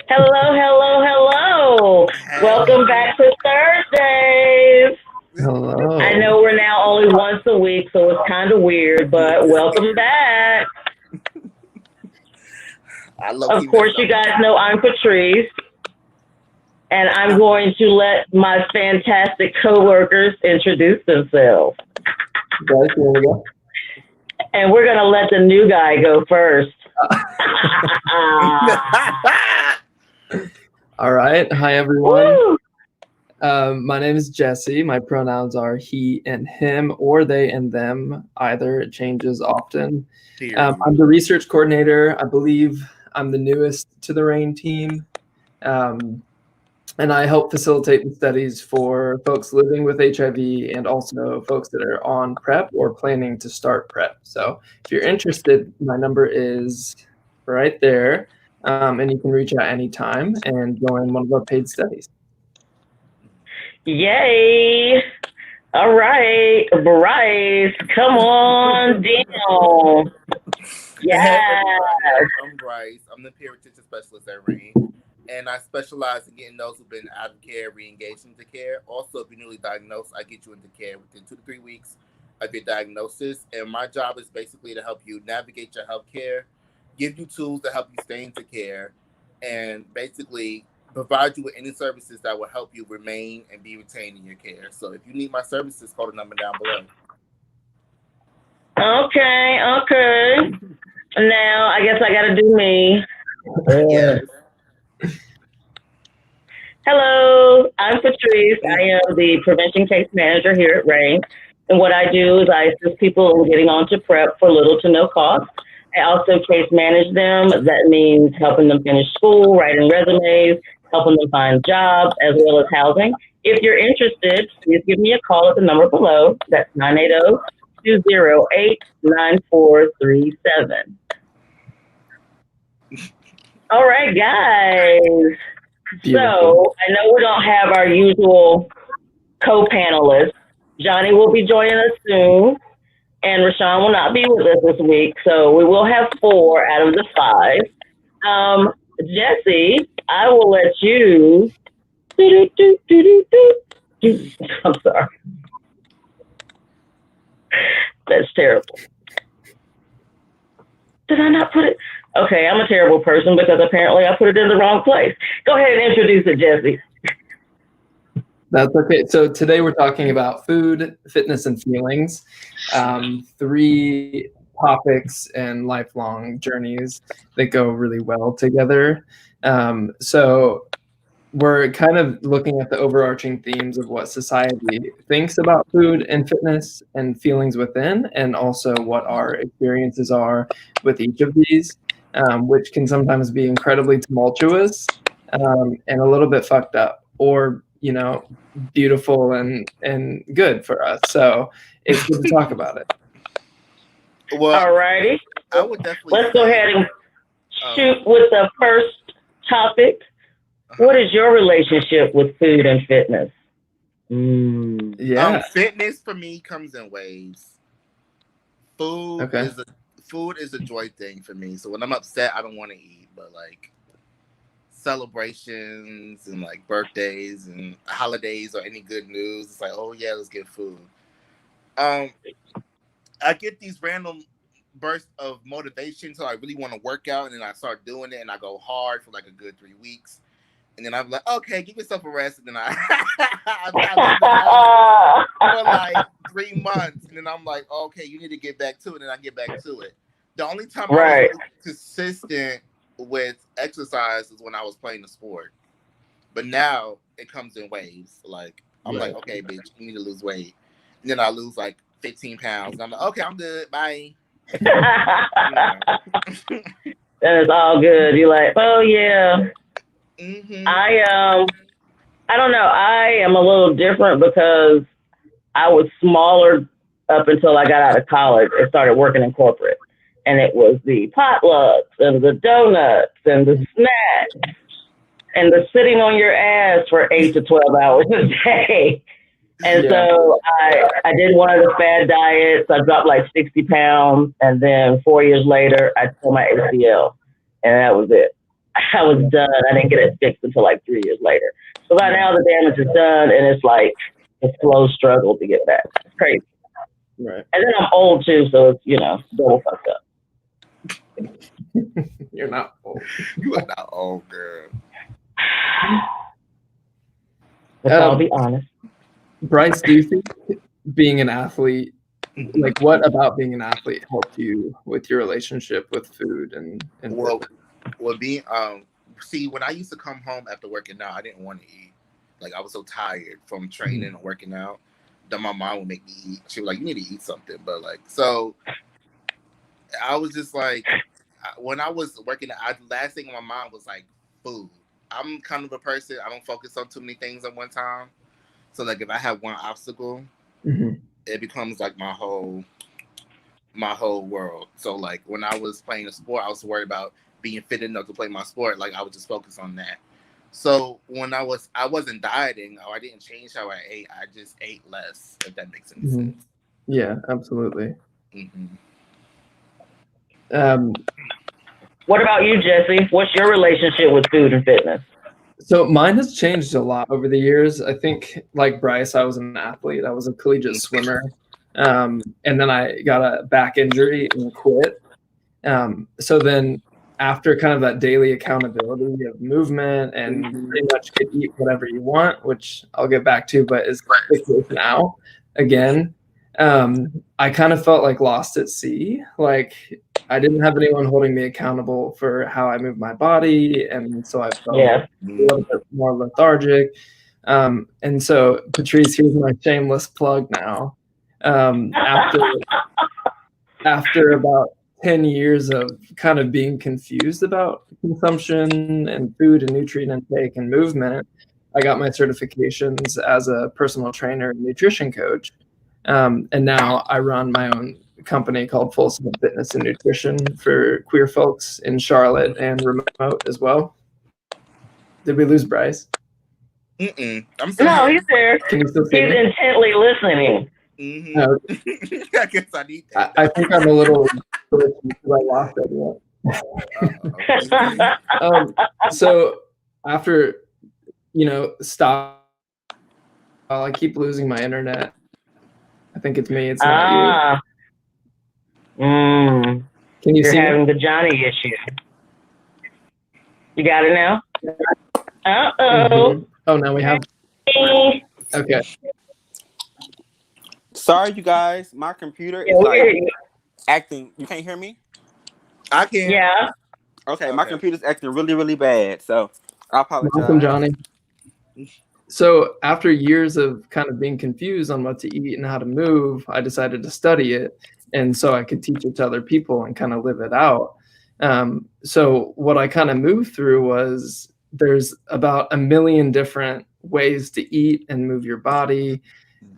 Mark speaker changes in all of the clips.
Speaker 1: Hello, hello, hello. Welcome
Speaker 2: Hey.
Speaker 1: back to Thursdays. I
Speaker 3: Hello.
Speaker 1: know we're now only once a week, so it's kind of weird, but welcome back.
Speaker 2: I low
Speaker 1: Of
Speaker 2: key messed
Speaker 1: course, you
Speaker 2: up on
Speaker 1: guys
Speaker 2: that.
Speaker 1: know I'm Patrice, and I'm
Speaker 2: Uh,
Speaker 1: going to let my fantastic coworkers introduce themselves.
Speaker 3: Guys, here we go.
Speaker 1: And we're going to let the new guy go first.
Speaker 3: All right. Hi, everyone.
Speaker 1: Woo!
Speaker 3: My name is Jesse. My pronouns are he and him, or they and them. Either it changes often.
Speaker 2: Period.
Speaker 3: I'm the research coordinator. I believe I'm the newest to the RAIN team. Um, and I help facilitate the studies for folks living with HIV and also folks that are on PrEP or planning to start PrEP. So if you're interested, my number is right there, and you can reach out anytime and join one of our paid studies.
Speaker 1: Yay! All right, Bryce, come on down.
Speaker 2: Hey
Speaker 1: Yeah.
Speaker 2: everybody, I'm Bryce. I'm the peer retention specialist at Rain, and I specialize in getting those who've been out of care re-engaged into care. Also, if you're newly diagnosed, I get you into care within 2 to 3 weeks of your diagnosis. And my job is basically to help you navigate your health care, give you tools to help you stay into care, and basically provide you with any services that will help you remain and be retained in your care. So if you need my services, call the number down below.
Speaker 1: Okay, okay. Now I guess I gotta do me.
Speaker 2: Yes.
Speaker 1: Hello, I'm Patrice. I am the prevention case manager here at Rain. And what I do is I assist people in getting onto PrEP for little to no cost. I also case manage them. That means helping them finish school, writing resumes, helping them find jobs, as well as housing. If you're interested, please give me a call at the number below. That's 980-208-9437. All right, guys.
Speaker 3: Beautiful.
Speaker 1: So I know we don't have our usual co-panelists. Johnny will be joining us soon, and Rashawn will not be with us this week. So we will have four out of the five. Jesse, I will let you. I'm sorry. That's terrible. Did I not put it? Okay, I'm a terrible person because apparently I put it in the wrong place. Go ahead and introduce it, Jesse.
Speaker 3: That's okay. So today we're talking about food, fitness, and feelings. Three topics and lifelong journeys that go really well together. So we're kind of looking at the overarching themes of what society thinks about food and fitness and feelings within, and also what our experiences are with each of these, which can sometimes be incredibly tumultuous and a little bit fucked up, or beautiful and good for us. So it's good to talk about it.
Speaker 2: Well,
Speaker 1: All righty.
Speaker 2: I would definitely
Speaker 1: Let's go
Speaker 2: say,
Speaker 1: ahead and
Speaker 2: um,
Speaker 1: shoot with the first topic.
Speaker 2: uh-huh.
Speaker 1: What is your relationship with food and fitness? Mm.
Speaker 3: Yeah.
Speaker 2: Fitness for me comes in waves. Food
Speaker 3: Okay.
Speaker 2: is a food is a joy thing for me. So when I'm upset, I don't want to eat, but like celebrations and like birthdays and holidays or any good news, it's like, oh yeah, let's get food. Um, I get these random bursts of motivation, so I really want to work out, and then I start doing it, and I go hard for like a good 3 weeks, and then I'm like, okay, give yourself a rest, and then I leave it alone for like 3 months, and then I'm like, okay, you need to get back to it, and I get back to it. The only time I was
Speaker 1: Right.
Speaker 2: really consistent with exercise is when I was playing the sport, but now it comes in waves. Like I'm like,
Speaker 3: Right.
Speaker 2: okay, bitch, you need to lose weight, and then I lose like 15 pounds, and I'm like, okay, I'm good, bye. You know.
Speaker 1: That is all good. You're like, oh yeah.
Speaker 2: hmm
Speaker 1: I don't know. I am a little different because I was smaller up until I got out of college and started working in corporate. And it was the potlucks and the donuts and the snacks and the sitting on your ass for 8 to 12 hours a day. And
Speaker 3: Yeah.
Speaker 1: so I did one of the fad diets. I dropped like 60 pounds. And then 4 years later, I tore my ACL. And that was it. I was done. I didn't get it fixed until like 3 years later. So by now the damage is done, and it's like a slow struggle to get back. It's crazy.
Speaker 3: Right.
Speaker 1: And then I'm old too, so it's, you know, double fucked up.
Speaker 3: You're not old.
Speaker 2: You are not old, girl.
Speaker 1: I'll be honest.
Speaker 3: Bryce, do you think being an athlete, like what about being an athlete helped you with your relationship with food and
Speaker 2: well being see, when I used to come home after working out, I didn't want to eat. Like, I was so tired from training and working out that my mom would make me eat. She was like, you need to eat something. But like, so I was just like, when I was working out, the last thing on my mind was like food. I'm kind of a person, I don't focus on too many things at one time. So like, if I have one obstacle, it becomes like my whole world. So like, when I was playing a sport, I was worried about being fit enough to play my sport. Like, I would just focus on that. So when I wasn't dieting, or I didn't change how I ate, I just ate less, if that makes any sense.
Speaker 3: Yeah, absolutely.
Speaker 1: What about you, Jesse? What's your relationship with food and fitness?
Speaker 3: So mine has changed a lot over the years. I think, like Bryce, I was an athlete. I was a collegiate swimmer. And then I got a back injury and quit. So then after kind of that daily accountability of movement and pretty much could eat whatever you want, which I'll get back to, but is the case now again, I kind of felt like lost at sea. Like, I didn't have anyone holding me accountable for how I move my body. And so I felt a little bit more lethargic. And so, Patrice, here's my shameless plug now. After about 10 years of kind of being confused about consumption and food and nutrient intake and movement, I got my certifications as a personal trainer and nutrition coach. And now I run my own company called Full Summit Fitness and Nutrition for queer folks in Charlotte and remote as well. Did we lose Bryce?
Speaker 2: I'm
Speaker 1: no, he's there.
Speaker 3: Can you still see
Speaker 1: He's
Speaker 3: me?
Speaker 1: intently listening.
Speaker 2: I guess I need that.
Speaker 3: I think I'm a little because I lost it. So after, stop, I keep losing my internet. I think it's me. It's not you. Can you
Speaker 1: You're
Speaker 3: see
Speaker 1: having
Speaker 3: me?
Speaker 1: the Johnny issue. You got it now? Uh-oh.
Speaker 3: Oh, now we have. Okay.
Speaker 4: Sorry, you guys. My computer is acting. You can't hear me?
Speaker 2: I can.
Speaker 1: Yeah.
Speaker 4: Okay, my computer's acting really, really bad. So I apologize.
Speaker 3: Welcome, Johnny. So after years of kind of being confused on what to eat and how to move, I decided to study it. And so I could teach it to other people and kind of live it out. So what I kind of moved through was there's about 1 million different ways to eat and move your body.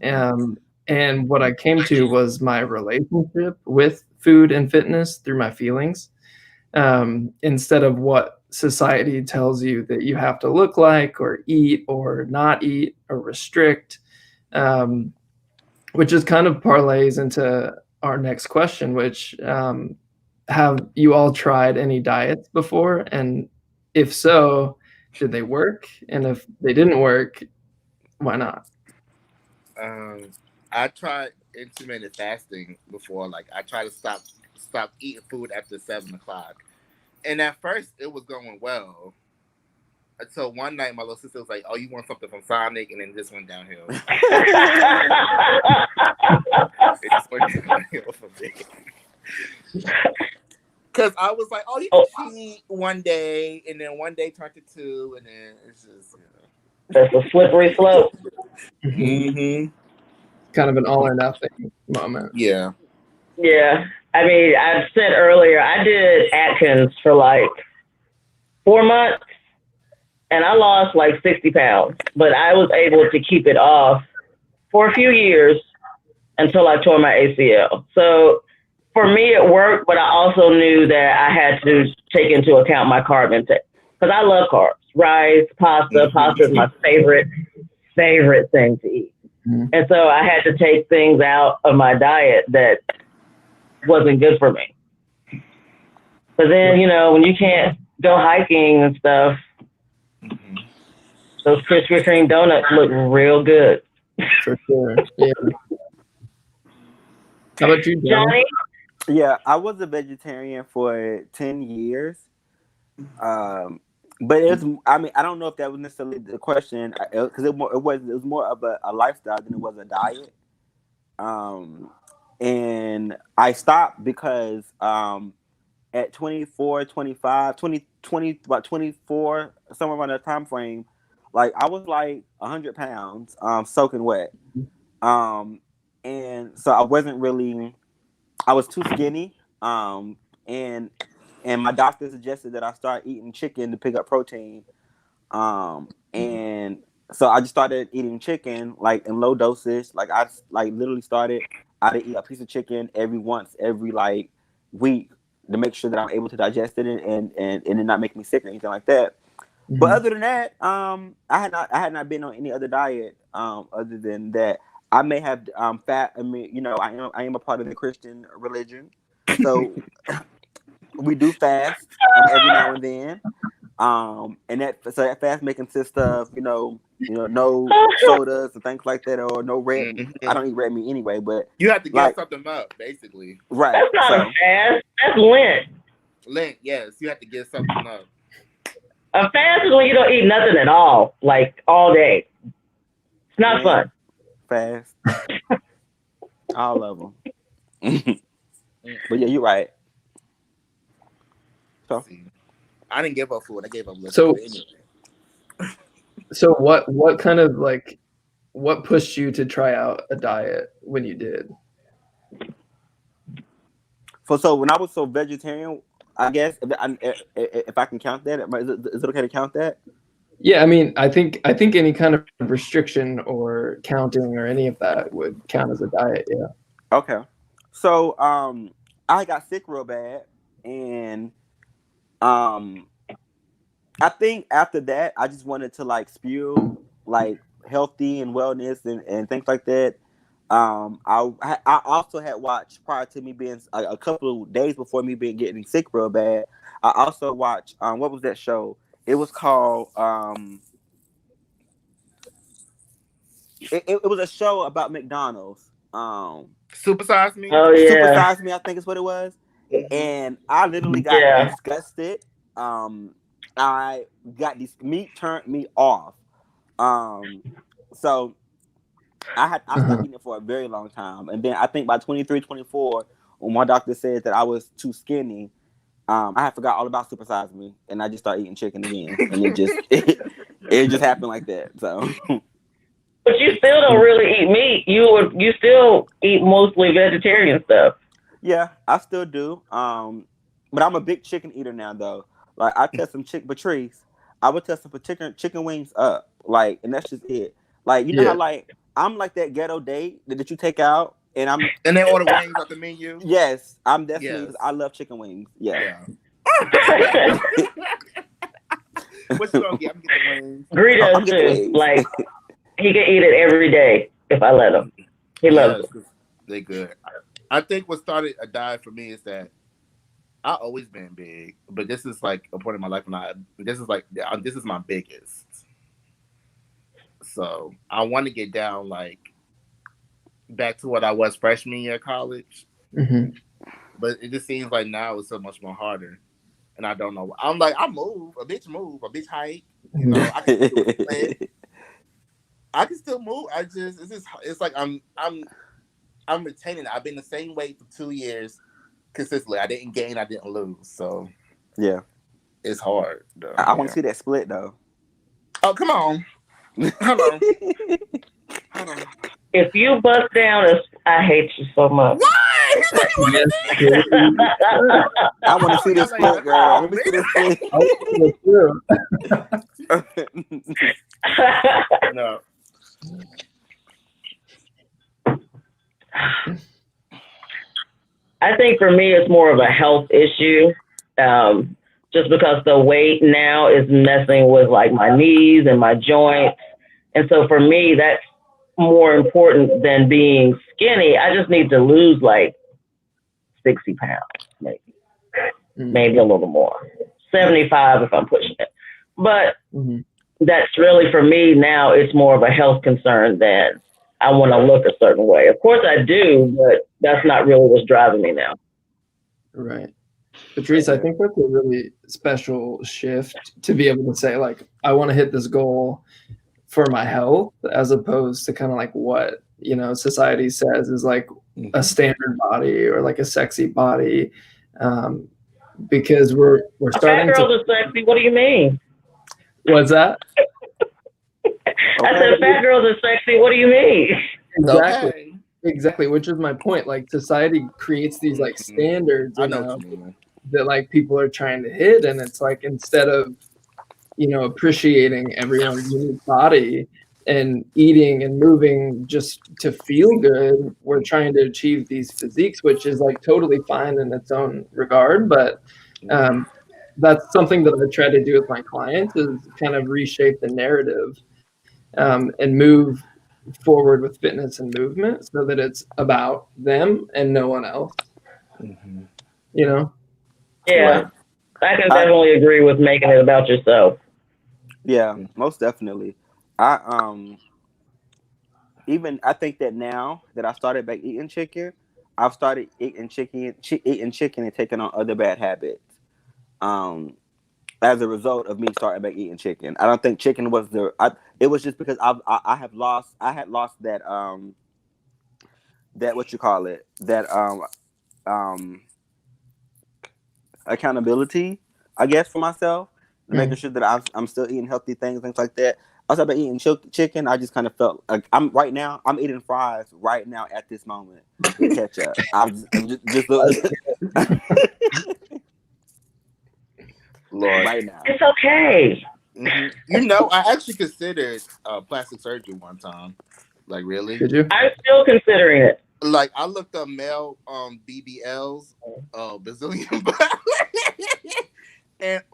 Speaker 3: And what I came to was my relationship with food and fitness through my feelings, instead of what society tells you that you have to look like or eat or not eat or restrict, which is kind of parlays into our next question, which have you all tried any diets before? And if so, did they work? And if they didn't work, why not?
Speaker 2: I tried intermittent fasting before. Like, I tried to stop eating food after 7:00. And at first it was going well. Until one night my little sister was like, "Oh, you want something from Sonic?" And then this went downhill. It just went downhill from there. Because I was like, "Oh, you can cheat one day," and then one day turned to two, and then it's just,
Speaker 1: That's a slippery slope.
Speaker 3: Kind of an all or nothing moment.
Speaker 2: Yeah.
Speaker 1: Yeah. I mean, I said earlier, I did Atkins for like 4 months and I lost like 60 pounds, but I was able to keep it off for a few years until I tore my ACL. So for me, it worked, but I also knew that I had to take into account my carb intake because I love carbs, rice, pasta. Pasta is my favorite thing to eat. And so I had to take things out of my diet that wasn't good for me. But then, when you can't go hiking and stuff, those Krispy Kreme donuts look real good.
Speaker 3: For sure. Yeah. How about you,
Speaker 1: Johnny?
Speaker 4: Yeah, I was a vegetarian for 10 years. But it's, I mean, I don't know if that was necessarily the question, because it was more of a lifestyle than it was a diet. And I stopped because at 24, 25, 20, about 24, somewhere around that time frame, like I was like 100 pounds, soaking wet. And so I wasn't really, I was too skinny. And my doctor suggested that I start eating chicken to pick up protein. And so I just started eating chicken like in low doses. Like I like literally started, I'd eat a piece of chicken every like week to make sure that I'm able to digest it and it not make me sick or anything like that. Mm-hmm. But other than that, I had not been on any other diet other than that. I may have fat. I mean, you know, I am a part of the Christian religion, so we do fast every now and then. And that fast may consist of you know no sodas and things like that, or no red meat. I don't eat red meat anyway, but
Speaker 2: you have to give something up, basically.
Speaker 4: Right.
Speaker 1: That's not a fast. That's Lent.
Speaker 2: Lent, yes, you have to give something up.
Speaker 1: A fast is when you don't eat nothing at all, like all day. It's not fun.
Speaker 4: Fast. All of them. But yeah, you're right. So
Speaker 2: I didn't give up food. I gave up liquor.
Speaker 3: So, anyway. So what kind of like what pushed you to try out a diet when you did?
Speaker 4: So when I was vegetarian, I guess if I can count that, is it okay to count that?
Speaker 3: Yeah, I mean, I think any kind of restriction or counting or any of that would count as a diet. Yeah.
Speaker 4: Okay. So I got sick real bad, and I think after that I just wanted to like spew like healthy and wellness and things like that. I also had watched prior to me being a couple of days before me getting sick real bad. I also watched what was that show? It was called it was a show about McDonald's.
Speaker 2: Super Size Me.
Speaker 1: Oh yeah.
Speaker 4: Super Size Me, I think is what it was. And I literally got disgusted. I got this meat turned me off. So I stopped eating it for a very long time. And then I think by 23, 24, when my doctor said that I was too skinny, I had forgot all about Super Size Me, and I just started eating chicken again. And it just happened like that. So
Speaker 1: But you still don't really eat meat. You still eat mostly vegetarian stuff.
Speaker 4: Yeah, I still do. But I'm a big chicken eater now, though. Like I test some Patrice, I would test some chicken wings up. Like, and that's just it. Like you know how like I'm like that ghetto date that you take out, and
Speaker 2: they order wings off the menu.
Speaker 4: Yes, I'm definitely. I love chicken wings. Yeah.
Speaker 2: What's wrong? I'm getting wings.
Speaker 1: Greedo too. Like he can eat it every day if I let him. He loves it.
Speaker 2: They good. I think what started a diet for me is that I've always been big, but this is like a point in my life when this is my biggest. So I want to get down like back to what I was freshman year of college.
Speaker 3: Mm-hmm.
Speaker 2: But it just seems like now it's so much more harder. And I don't know. I'm like, I move, a bitch hike. You know, I can still move. It's like I'm retaining it. I've been the same weight for 2 years consistently. I didn't gain, I didn't lose. So
Speaker 4: yeah.
Speaker 2: It's hard though.
Speaker 4: I want to see that split though.
Speaker 2: Oh, come on. Hold on.
Speaker 1: If you bust down, I hate you so much.
Speaker 2: Why?
Speaker 4: I want to see this split, girl. Let me see this split.
Speaker 2: No.
Speaker 1: I think for me, it's more of a health issue. Just because the weight now is messing with like my knees and my joints. And so for me, that's more important than being skinny. I just need to lose like 60 pounds, maybe a little more. 75 if I'm pushing it. But
Speaker 3: Mhm.
Speaker 1: that's really, for me now, it's more of a health concern than I want to look a certain way. Of course I do, but that's not really what's driving me now.
Speaker 3: Right. Patrice, I think that's a really special shift to be able to say, like, I want to hit this goal for my health, as opposed to kind of like what, you know, society says is like a standard body or like a sexy body. Because we're
Speaker 1: Fat
Speaker 3: starting
Speaker 1: girls
Speaker 3: to.
Speaker 1: are sexy. What do you mean?
Speaker 3: What's that?
Speaker 1: I said fat girls are sexy. What do you mean?
Speaker 3: Exactly.
Speaker 2: Okay.
Speaker 3: Exactly, which is my point. Like, society creates these like standards,
Speaker 2: I
Speaker 3: you
Speaker 2: know
Speaker 3: know,
Speaker 2: what you mean.
Speaker 3: that like people are trying to hit, and it's like, instead of, you know, appreciating everyone's unique body and eating and moving just to feel good, we're trying to achieve these physiques, which is like totally fine in its own regard. But that's something that I try to do with my clients, is kind of reshape the narrative, and move forward with fitness and movement so that it's about them and no one else, you know?
Speaker 1: Yeah,
Speaker 4: Right.
Speaker 1: I can definitely agree with making it about yourself.
Speaker 4: Yeah, most definitely. I even I think that now that I started back eating chicken, I've started eating chicken and taking on other bad habits. Um, as a result of me starting back eating chicken, I don't think chicken was it was just because I had lost that what you call it, that um accountability, I guess, for myself, making sure that I'm still eating healthy things like that. I started eating chicken. I just kind of felt like I'm eating fries right now at this moment with ketchup. I'm just
Speaker 2: Lord.
Speaker 4: right now.
Speaker 1: It's okay.
Speaker 2: You know, I actually considered plastic surgery one time. Like, really?
Speaker 3: Did you?
Speaker 1: I'm still considering it.
Speaker 2: Like, I looked up male BBLs, Brazilian,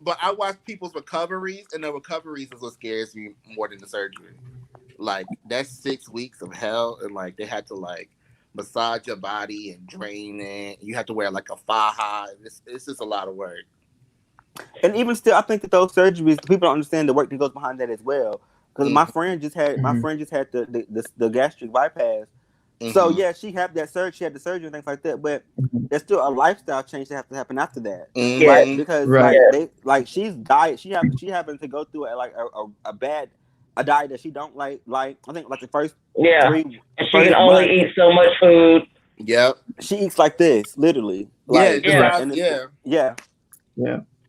Speaker 2: but I watched people's recoveries, and the recoveries is what scares me more than the surgery. Like, that's 6 weeks of hell, and like they had to like massage your body and drain it. You have to wear like a faja. It's just a lot of work.
Speaker 4: And even still, I think that those surgeries, people don't understand the work that goes behind that as well. Because my friend just had the gastric bypass. So yeah, she had that surgery, she had the surgery and things like that. But there's still a lifestyle change that has to happen after that, right? Because she happened to go through a bad diet that she don't like. Like, I think like the first
Speaker 1: And she can only eat so much food.
Speaker 2: Yep.
Speaker 4: She eats like this, literally. Like,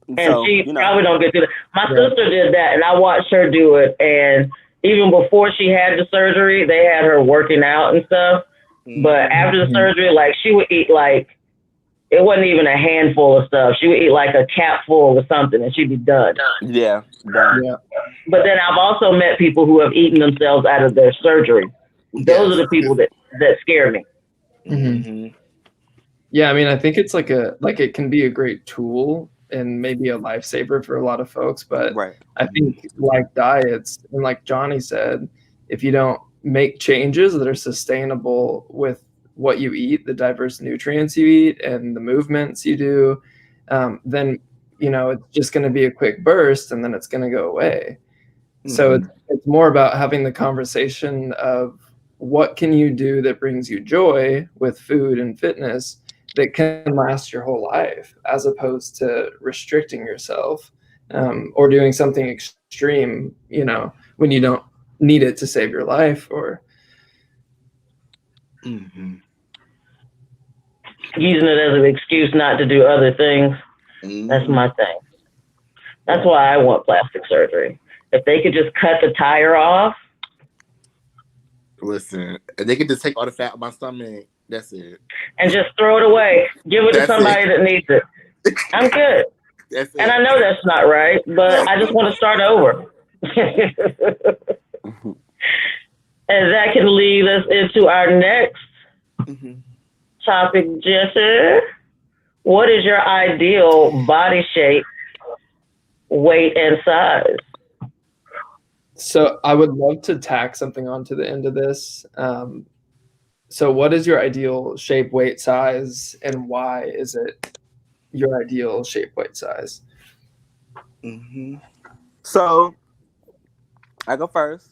Speaker 1: And
Speaker 4: so,
Speaker 1: she probably don't get through that. My sister did that, and I watched her do it. And even before she had the surgery, they had her working out and stuff. But after the surgery, like, she would eat like, it wasn't even a handful of stuff. She would eat like a capful of something, and she'd be done.
Speaker 4: Yeah, done.
Speaker 3: Yeah.
Speaker 1: But then I've also met people who have eaten themselves out of their surgery. Those are the people that scare me.
Speaker 3: Yeah, I mean, I think it's like it can be a great tool and maybe a lifesaver for a lot of folks, but I think, like diets, and like Johnny said, if you don't make changes that are sustainable with what you eat, the diverse nutrients you eat, and the movements you do, then, you know, it's just going to be a quick burst and then it's going to go away. So it's more about having the conversation of what can you do that brings you joy with food and fitness that can last your whole life, as opposed to restricting yourself, or doing something extreme, you know, when you don't need it to save your life, or
Speaker 1: using it as an excuse not to do other things. That's my thing. That's why I want plastic surgery. If they could just cut the tire off.
Speaker 2: Listen, if they could just take all the fat out of my stomach, that's it.
Speaker 1: And just throw it away. Give it to somebody that needs it. I'm good.
Speaker 2: That's it.
Speaker 1: And I know that's not right, but I just want to start over. And that can lead us into our next topic, Jesse. What is your ideal body shape, weight, and size?
Speaker 3: So I would love to tack something onto the end of this. So what is your ideal shape, weight, size, and why is it your ideal shape, weight, size?
Speaker 2: Mm-hmm.
Speaker 4: So I go first.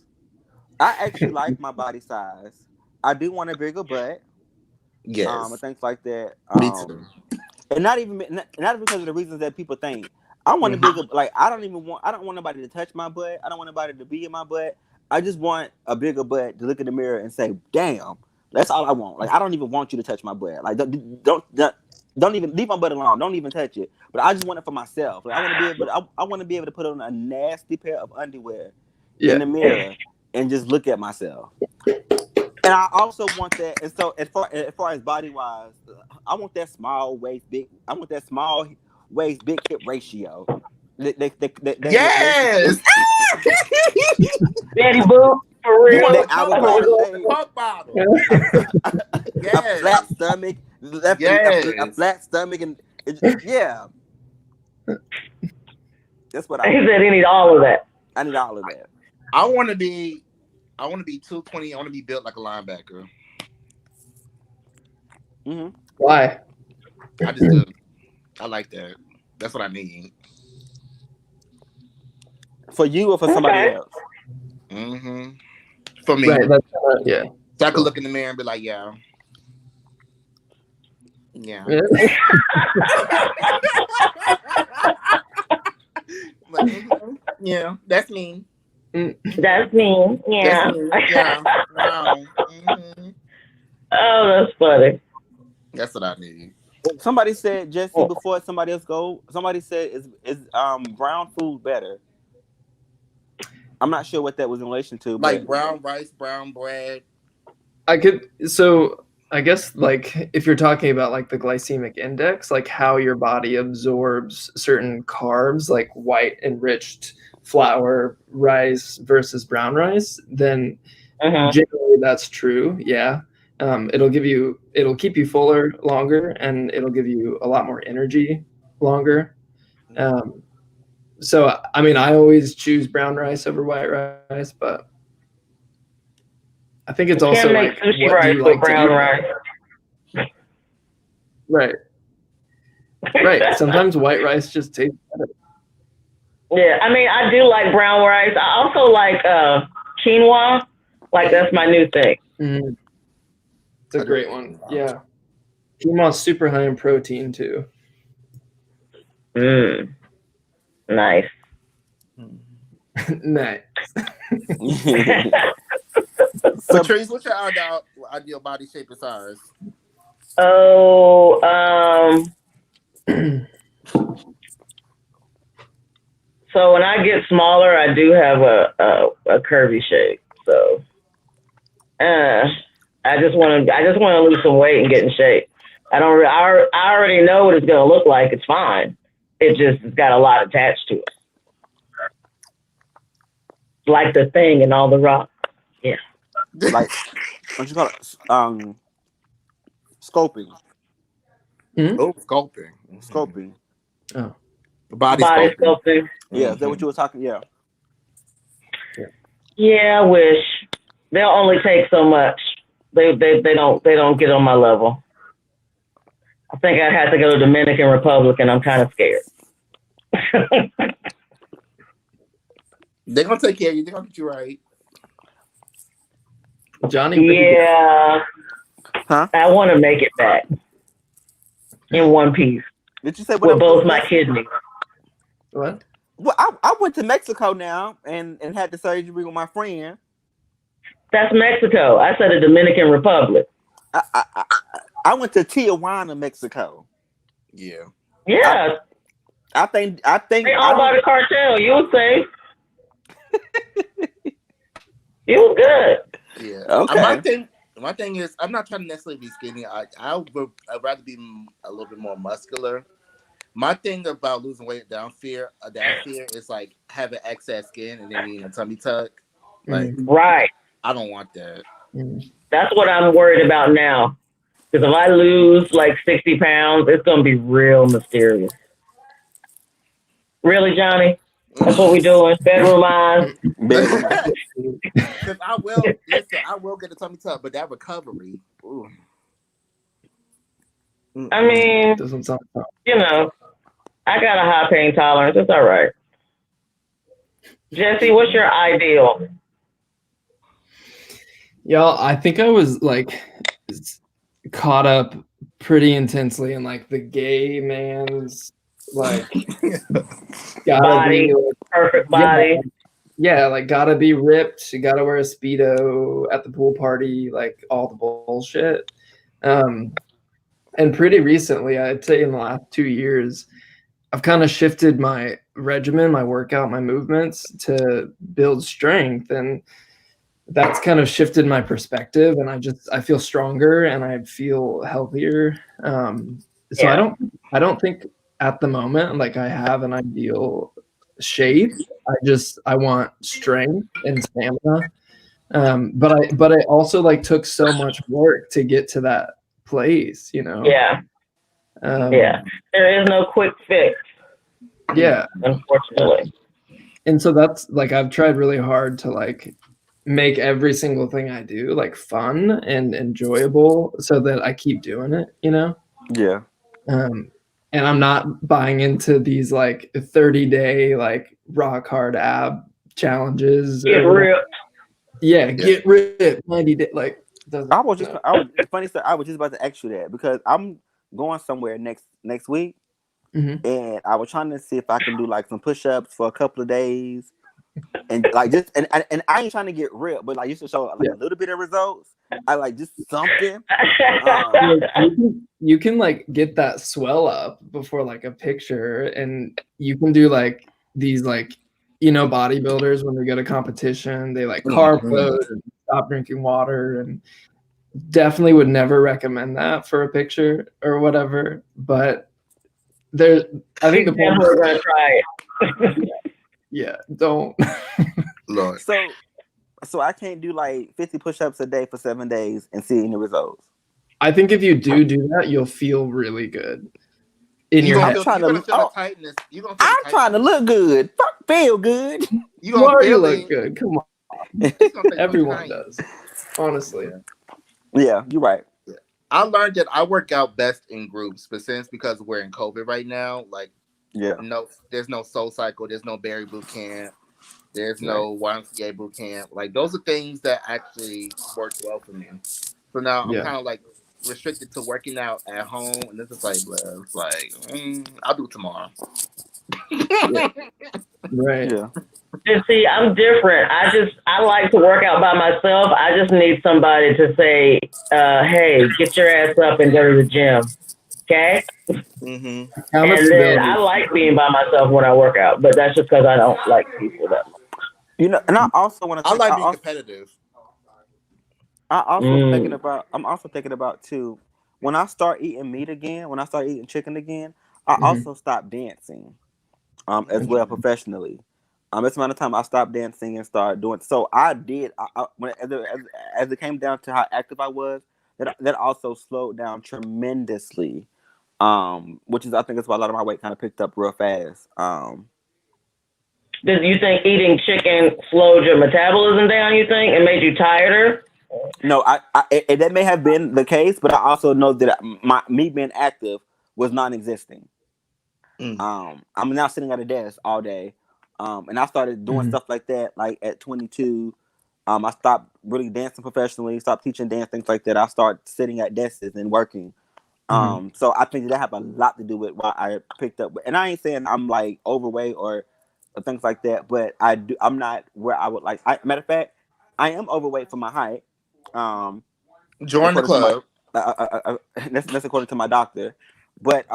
Speaker 4: I actually like my body size. I do want a bigger butt.
Speaker 2: Yes,
Speaker 4: And things like that.
Speaker 2: me too.
Speaker 4: And not because of the reasons that people think. I want a
Speaker 2: Mhm.
Speaker 4: bigger, like I don't want nobody to touch my butt. I don't want nobody to be in my butt. I just want a bigger butt to look in the mirror and say, "Damn, that's all I want." Like I don't even want you to touch my butt. Like don't even leave my butt alone. Don't even touch it. But I just want it for myself. Like I want to be able. I want to be able to put on a nasty pair of underwear in the mirror and just look at myself. And I also want that. And so as far as body wise, I want that small waist, big. I want that small waist, big hip ratio.
Speaker 2: Yes.
Speaker 1: Daddy boo, for real.
Speaker 4: That hourglass shape.
Speaker 2: Pump bottle.
Speaker 4: A
Speaker 2: Yes.
Speaker 4: flat stomach, a flat stomach, and yeah. That's what
Speaker 1: He
Speaker 4: I want.
Speaker 1: said he need all of that.
Speaker 4: I need all of that.
Speaker 2: I want to be 220. I want to be built like a linebacker.
Speaker 4: Mm-hmm.
Speaker 3: Why?
Speaker 2: I just do. I like that. That's what I need.
Speaker 4: For you or for somebody else?
Speaker 2: Mm-hmm. For me.
Speaker 3: Right. That's, yeah.
Speaker 2: So I could look in the mirror and be like, yeah. Yeah. Like, yeah, that's me.
Speaker 1: That's me. Yeah.
Speaker 2: That's me. Yeah. Wow. Mm-hmm.
Speaker 1: Oh, that's funny.
Speaker 2: That's what I need.
Speaker 4: Somebody said, Jesse, before somebody else go, somebody said is brown food better? I'm not sure what that was in relation to.
Speaker 2: Like
Speaker 4: but
Speaker 2: brown rice, brown bread.
Speaker 3: I guess like if you're talking about like the glycemic index, like how your body absorbs certain carbs, like white enriched flour rice versus brown rice, then generally that's true. Yeah. It'll keep you fuller longer, and it'll give you a lot more energy longer. So I mean, I always choose brown rice over white rice, but I think it's also like
Speaker 1: sushi
Speaker 3: what do
Speaker 1: rice
Speaker 3: you
Speaker 1: with
Speaker 3: like
Speaker 1: brown
Speaker 3: to eat?
Speaker 1: rice.
Speaker 3: Right. Right. Sometimes white rice just tastes better.
Speaker 1: Yeah, I mean, I do like brown rice. I also like quinoa. Like that's my new thing.
Speaker 3: Mm. It's a great one. Yeah. Quinoa's super high in protein too.
Speaker 1: Nice.
Speaker 3: Nice.
Speaker 2: Patrice, what's your ideal body shape and size?
Speaker 1: Oh, so when I get smaller, I do have a curvy shape. So, I just want to lose some weight and get in shape. I already know what it's going to look like. It's fine. It's got a lot attached to it. Like The Thing and all the rock. Yeah.
Speaker 4: Like, what you call it? Scoping.
Speaker 2: Oh, sculpting.
Speaker 4: Scoping.
Speaker 3: Oh.
Speaker 2: Body sculpting.
Speaker 4: Yeah, is that what you were talking? Yeah.
Speaker 1: Yeah, I wish. They'll only take so much. They don't get on my level. I think I'd have to go to Dominican Republic, and I'm kind of scared.
Speaker 2: They're gonna take care of you. They're gonna get you right.
Speaker 3: Johnny.
Speaker 1: Yeah.
Speaker 4: Huh?
Speaker 1: I want to make it back in one piece.
Speaker 4: Did you say
Speaker 1: with both my kidneys?
Speaker 3: What?
Speaker 4: Well, I went to Mexico now and had the surgery with my friend.
Speaker 1: That's Mexico. I said the Dominican Republic.
Speaker 4: I went to Tijuana, Mexico.
Speaker 2: Yeah.
Speaker 1: Yeah.
Speaker 4: I think
Speaker 1: they all by the cartel. You would say. It was good.
Speaker 2: Yeah.
Speaker 4: Okay.
Speaker 2: My thing is, I'm not trying to necessarily be skinny. I'd rather be a little bit more muscular. My thing about losing weight down fear is like having excess skin and then needing a tummy tuck. Like,
Speaker 1: right.
Speaker 2: I don't want that.
Speaker 1: That's what I'm worried about now. Because if I lose like 60 pounds, it's going to be real mysterious. Really, Johnny? That's what we doing. Bedroom eyes.
Speaker 2: Because I will get a tummy tuck, but that recovery. Ooh.
Speaker 1: I mean,
Speaker 3: doesn't sound fun.
Speaker 1: you know, I got a high pain tolerance. It's all right. Jesse, what's your ideal?
Speaker 3: Y'all, I think I was like caught up pretty intensely in like the gay man's like gotta
Speaker 1: Body,
Speaker 3: be like,
Speaker 1: perfect body.
Speaker 3: yeah, like gotta be ripped, you gotta wear a Speedo at the pool party, like all the bullshit. And pretty recently, I'd say in the last 2 years, I've kind of shifted my regimen, my workout, my movements to build strength. And that's kind of shifted my perspective. And I feel stronger and I feel healthier. So
Speaker 1: Yeah.
Speaker 3: I don't think at the moment, like I have an ideal shape. I want strength and stamina. But I also like took so much work to get to that place, you know?
Speaker 1: Yeah. Yeah. There is no quick fix.
Speaker 3: Yeah.
Speaker 1: Unfortunately.
Speaker 3: And so that's like I've tried really hard to like make every single thing I do like fun and enjoyable so that I keep doing it, you know?
Speaker 4: Yeah.
Speaker 3: And I'm not buying into these like 30-day like rock hard ab challenges.
Speaker 1: Get ripped.
Speaker 3: Yeah, get ripped 90 days. Like
Speaker 4: I was funny stuff. I was just about to ask you that because I'm going somewhere next week, and I was trying to see if I can do like some push-ups for a couple of days, and like just and I ain't trying to get ripped, but like just to show like a little bit of results. I like just something.
Speaker 3: You can like get that swell up before like a picture, and you can do like these like bodybuilders when they go to competition, they like carb load and stop drinking water, and definitely would never recommend that for a picture or whatever. But I think the point
Speaker 1: we're gonna try it.
Speaker 3: Yeah, don't.
Speaker 2: Lord.
Speaker 4: So I can't do like 50 push-ups a day for 7 days and see any results.
Speaker 3: I think if you do that, you'll feel really good in your head.
Speaker 4: I'm trying to look good. Fuck, feel good.
Speaker 3: You already look good. Come on. Everyone does. Honestly.
Speaker 4: Yeah, you're right.
Speaker 2: I learned that I work out best in groups, but since because we're in COVID right now, like there's no Soul Cycle, there's no Berry Boot Camp, there's no YMCA Boot Camp. Like those are things that actually work well for me. So now I'm kind of like restricted to working out at home, and this is like, it's like I'll do it tomorrow.
Speaker 3: Right.
Speaker 4: Yeah.
Speaker 1: And see, I'm different. I like to work out by myself. I just need somebody to say, hey, get your ass up and go to the gym. Okay? And then I like being by myself when I work out, but that's just because I don't like people that much.
Speaker 4: And I also want to.
Speaker 2: I like being competitive.
Speaker 4: I'm also thinking about too. When I start eating meat again, when I start eating chicken again, I also stop dancing, as well professionally. This amount of time I stopped dancing and started doing. So I did. As it came down to how active I was, that also slowed down tremendously. Which is I think that's why a lot of my weight kind of picked up real fast.
Speaker 1: Do you think eating chicken slowed your metabolism down? You think and made you tireder?
Speaker 4: No, that may have been the case, but I also know that me being active was non-existing. I'm now sitting at a desk all day. And I started doing stuff like that, like at 22. I stopped really dancing professionally, stopped teaching dance, things like that. I started sitting at desks and working. So I think that have a lot to do with why I picked up. And I ain't saying I'm like overweight or things like that, but I'm not where I would like. Matter of fact, I am overweight for my height.
Speaker 2: Join the club.
Speaker 4: That's according to my doctor. But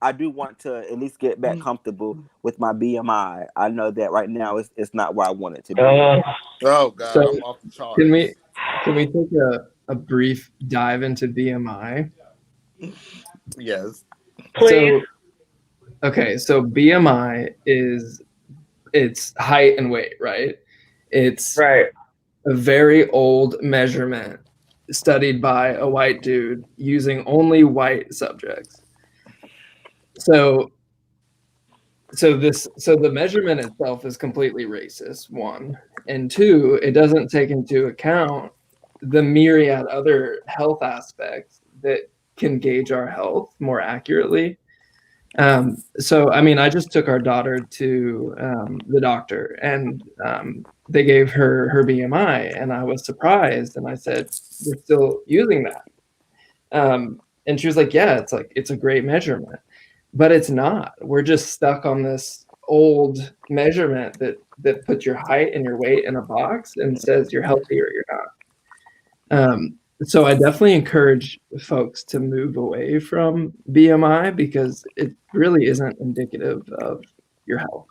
Speaker 4: I do want to at least get back comfortable with my BMI. I know that right now it's not where I want it to be.
Speaker 2: Oh God,
Speaker 3: so
Speaker 2: I'm off the charts.
Speaker 3: Can we take a brief dive into BMI?
Speaker 2: Yes.
Speaker 1: Please.
Speaker 3: So BMI it's height and weight, right? It's
Speaker 1: right.
Speaker 3: A very old measurement studied by a white dude using only white subjects. So the measurement itself is completely racist, one. And two, it doesn't take into account the myriad other health aspects that can gauge our health more accurately. So, I mean, I just took our daughter to the doctor, and they gave her BMI, and I was surprised, and I said, "We're still using that." And she was like, "Yeah, it's a great measurement, but it's not. We're just stuck on this old measurement that puts your height and your weight in a box and says you're healthy or you're not." So I definitely encourage folks to move away from BMI because it really isn't indicative of your health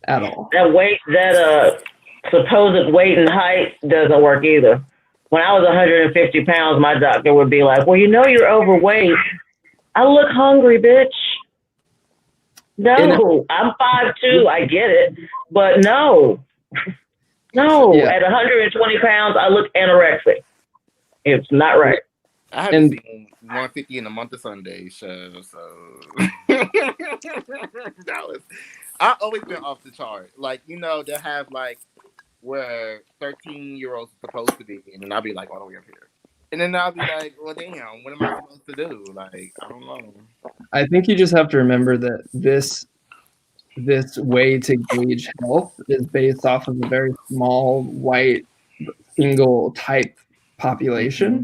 Speaker 3: at all.
Speaker 1: That supposed weight and height doesn't work either. When I was 150 pounds, my doctor would be like, "Well, you know you're overweight." I look hungry, bitch. No, I'm 5'2". I get it, but no.
Speaker 3: Yeah.
Speaker 1: At 120 pounds, I look anorexic. It's not right.
Speaker 2: I haven't seen 150 in a month of Sunday show, so I've always been off the chart. Like, you know, they have like where 13-year-olds are supposed to be, and then I'll be like all the way up here. And then I'll be like, well, damn, what am I supposed to do? Like, I don't know.
Speaker 3: I think you just have to remember that this way to gauge health is based off of a very small white single type population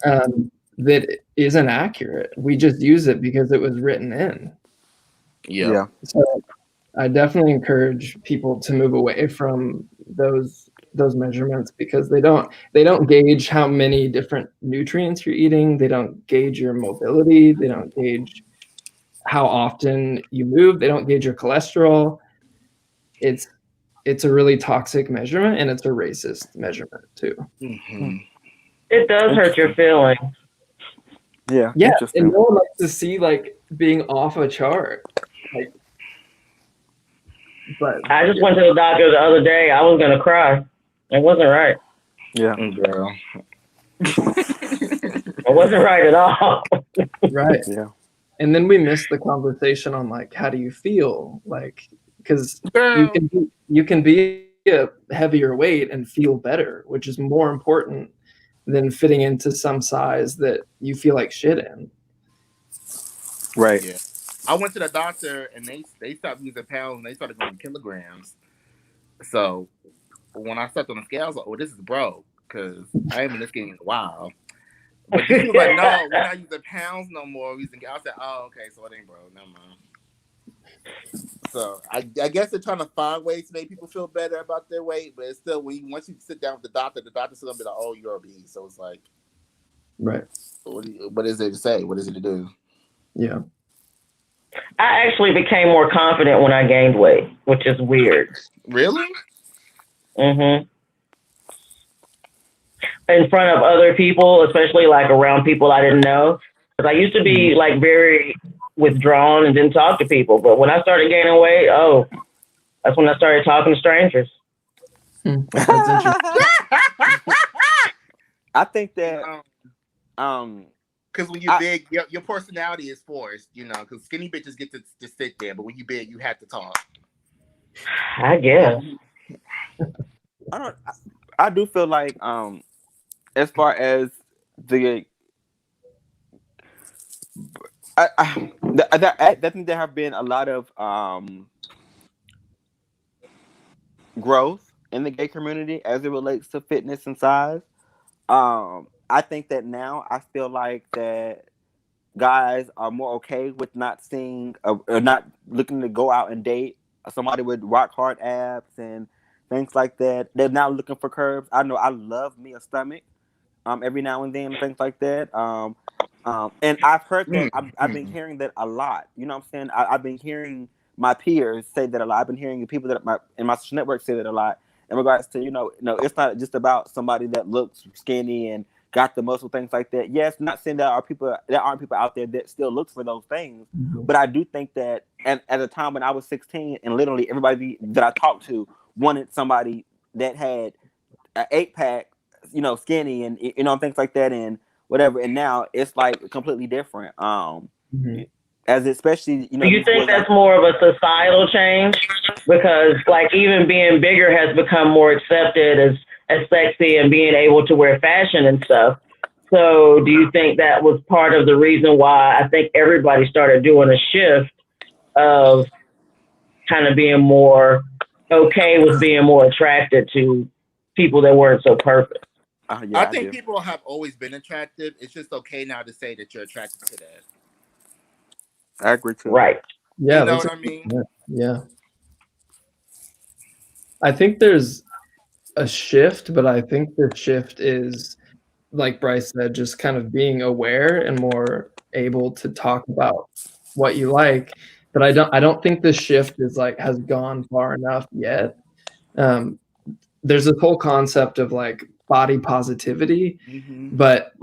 Speaker 3: that isn't accurate. We just use it because it was written in.
Speaker 2: Yeah.
Speaker 3: So I definitely encourage people to move away from those measurements because they don't gauge how many different nutrients you're eating. They don't gauge your mobility. They don't gauge how often you move. They don't gauge your cholesterol. It's a really toxic measurement, and it's a racist measurement too.
Speaker 2: Mm-hmm.
Speaker 1: It does hurt your feelings.
Speaker 3: Yeah, and no one likes to see like being off a chart. Like, but
Speaker 1: I just went to the doctor the other day. I was gonna cry. It wasn't right.
Speaker 4: Yeah,
Speaker 2: girl.
Speaker 1: It wasn't right at all.
Speaker 3: Right.
Speaker 4: Yeah.
Speaker 3: And then we missed the conversation on like, how do you feel? Like, because you can be a heavier weight and feel better, which is more important than fitting into some size that you feel like shit in.
Speaker 4: Right.
Speaker 2: Yeah. I went to the doctor and they stopped using pounds and they started going kilograms. So when I stepped on the scale, I was like, "Oh, this is broke," because I ain't been this skinny in a while. But he was like, "No, we're not using pounds no more. We're using." I said, "Oh, okay, so it ain't broke. Never mind." So I guess they're trying to find ways to make people feel better about their weight, but it's still once you sit down with the doctor's still gonna be like, "Oh, you're obese." So it's like,
Speaker 3: right.
Speaker 2: What is it to say? What is it to do?
Speaker 3: Yeah.
Speaker 1: I actually became more confident when I gained weight, which is weird.
Speaker 2: Really?
Speaker 1: Mm-hmm. In front of other people, especially like around people I didn't know. Because I used to be like very withdrawn and didn't talk to people. But when I started gaining weight, that's when I started talking to strangers.
Speaker 3: That's interesting.
Speaker 4: I think that
Speaker 2: because when you're big, your personality is forced, you know, because skinny bitches get to sit there, but when you big, you have to talk.
Speaker 1: I guess.
Speaker 4: I do feel like as far as the I think there have been a lot of growth in the gay community as it relates to fitness and size. I think that now I feel like that guys are more okay with not seeing or not looking to go out and date somebody with rock hard abs and things like that. They're now looking for curves. I know I love me a stomach every now and then, things like that. And I've heard that. I've been hearing that a lot. You know what I'm saying? I've been hearing my peers say that a lot. I've been hearing the people in my social network say that a lot in regards to, it's not just about somebody that looks skinny and got the muscle, things like that. Yes, not saying there aren't people out there that still look for those things, but I do think that at a time when I was 16 and literally everybody that I talked to wanted somebody that had an 8-pack, skinny and things like that and whatever. And now it's like completely different. As especially,
Speaker 1: Do you think that's more of a societal change? Because like even being bigger has become more accepted as sexy and being able to wear fashion and stuff. So do you think that was part of the reason why I think everybody started doing a shift of kind of being more okay with being more attracted to people that weren't so perfect?
Speaker 2: I think people have always been attractive. It's just okay now to say that you're attracted to that.
Speaker 4: I agree too.
Speaker 1: Right.
Speaker 3: Yeah,
Speaker 2: You know what I mean?
Speaker 3: Yeah. I think there's a shift, but I think the shift is, like Bryce said, just kind of being aware and more able to talk about what you like. But I don't think the shift is like has gone far enough yet. There's this whole concept of like body positivity, but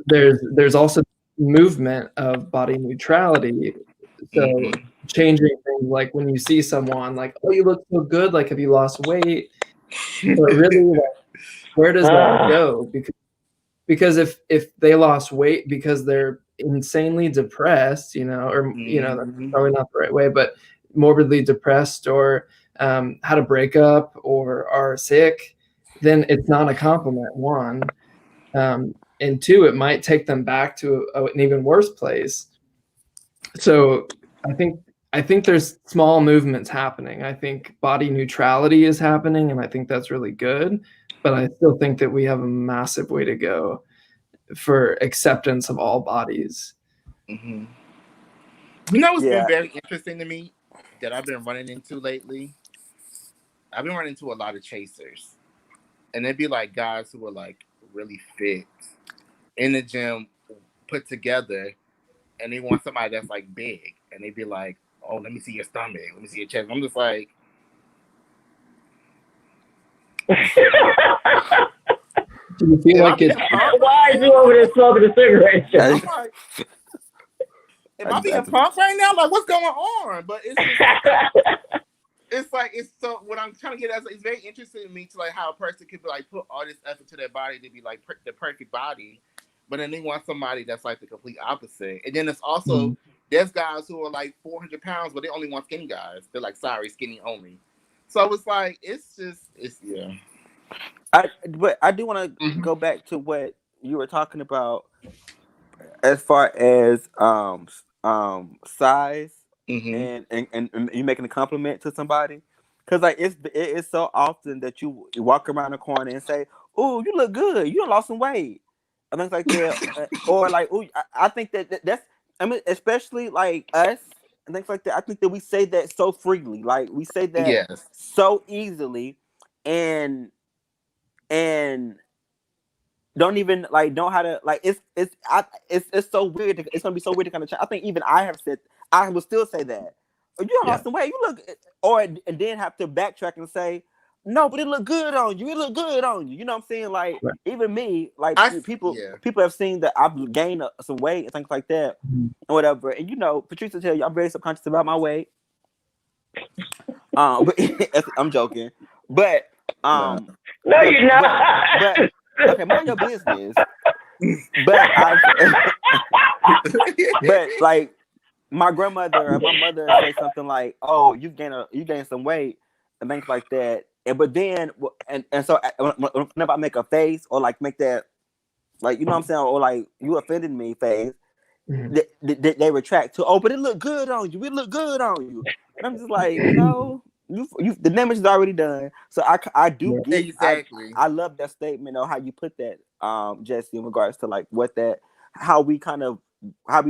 Speaker 3: there's also movement of body neutrality. So changing things, like when you see someone like, oh, you look so good, like have you lost weight? But really, like, where does that go? Because if they lost weight because they're insanely depressed, or that's probably not the right way, but morbidly depressed, or had a breakup, or are sick, then it's not a compliment, one. And two, it might take them back to an even worse place. So I think there's small movements happening. I think body neutrality is happening, and I think that's really good. But I still think that we have a massive way to go for acceptance of all bodies.
Speaker 2: You know what's been very interesting to me that I've been running into lately? I've been running into a lot of chasers. And it'd be like guys who are like really fit in the gym, put together, and they want somebody that's like big. And they'd be like, oh, let me see your stomach. Let me see your chest. I'm just like...
Speaker 3: Do you feel like it's...
Speaker 1: Why is you over there smoking a cigarette?
Speaker 2: I'm like, am I being punked right now? Like, what's going on? But it's just, it's like, it's so, what I'm trying to get at, it's very interesting to me to like how a person could be like put all this effort to their body to be like the perfect body, but then they want somebody that's like the complete opposite. And then it's also, there's guys who are like 400 pounds, but they only want skinny guys. They're like, sorry, skinny only. So it's like, it's yeah.
Speaker 4: But I do want to go back to what you were talking about as far as size and you making a compliment to somebody, because like it is so often that you walk around the corner and say, "Oh, you look good. You done lost some weight," and things like that, or like, "Oh, I think that's." I mean, especially like us and things like that. I think that we say that so freely, like we say that so easily, and don't even like know how to like it's so weird. It's gonna be so weird to kind of. I think even I will still say that. Oh, you lost some weight. You look, and then have to backtrack and say, no, but it look good on you. It look good on you. You know what I'm saying? Like even me, like people have seen that I've gained some weight and things like that, or whatever. And Patrice will tell you I'm very subconscious about my weight. But I'm joking, but
Speaker 1: no, you're not.
Speaker 4: But okay, mind your business. But but like my grandmother or my mother say something like, "Oh, you gained some weight," and things like that. But then and so whenever I make a face or like make that, like, you know what I'm saying, or like you offended me face, they retract to, "Oh, but it look good on you. It look good on you." And I'm just like, no. You the damage is already done. So I do get
Speaker 2: exactly.
Speaker 4: I love that statement of how you put that, Jesse, in regards to like how we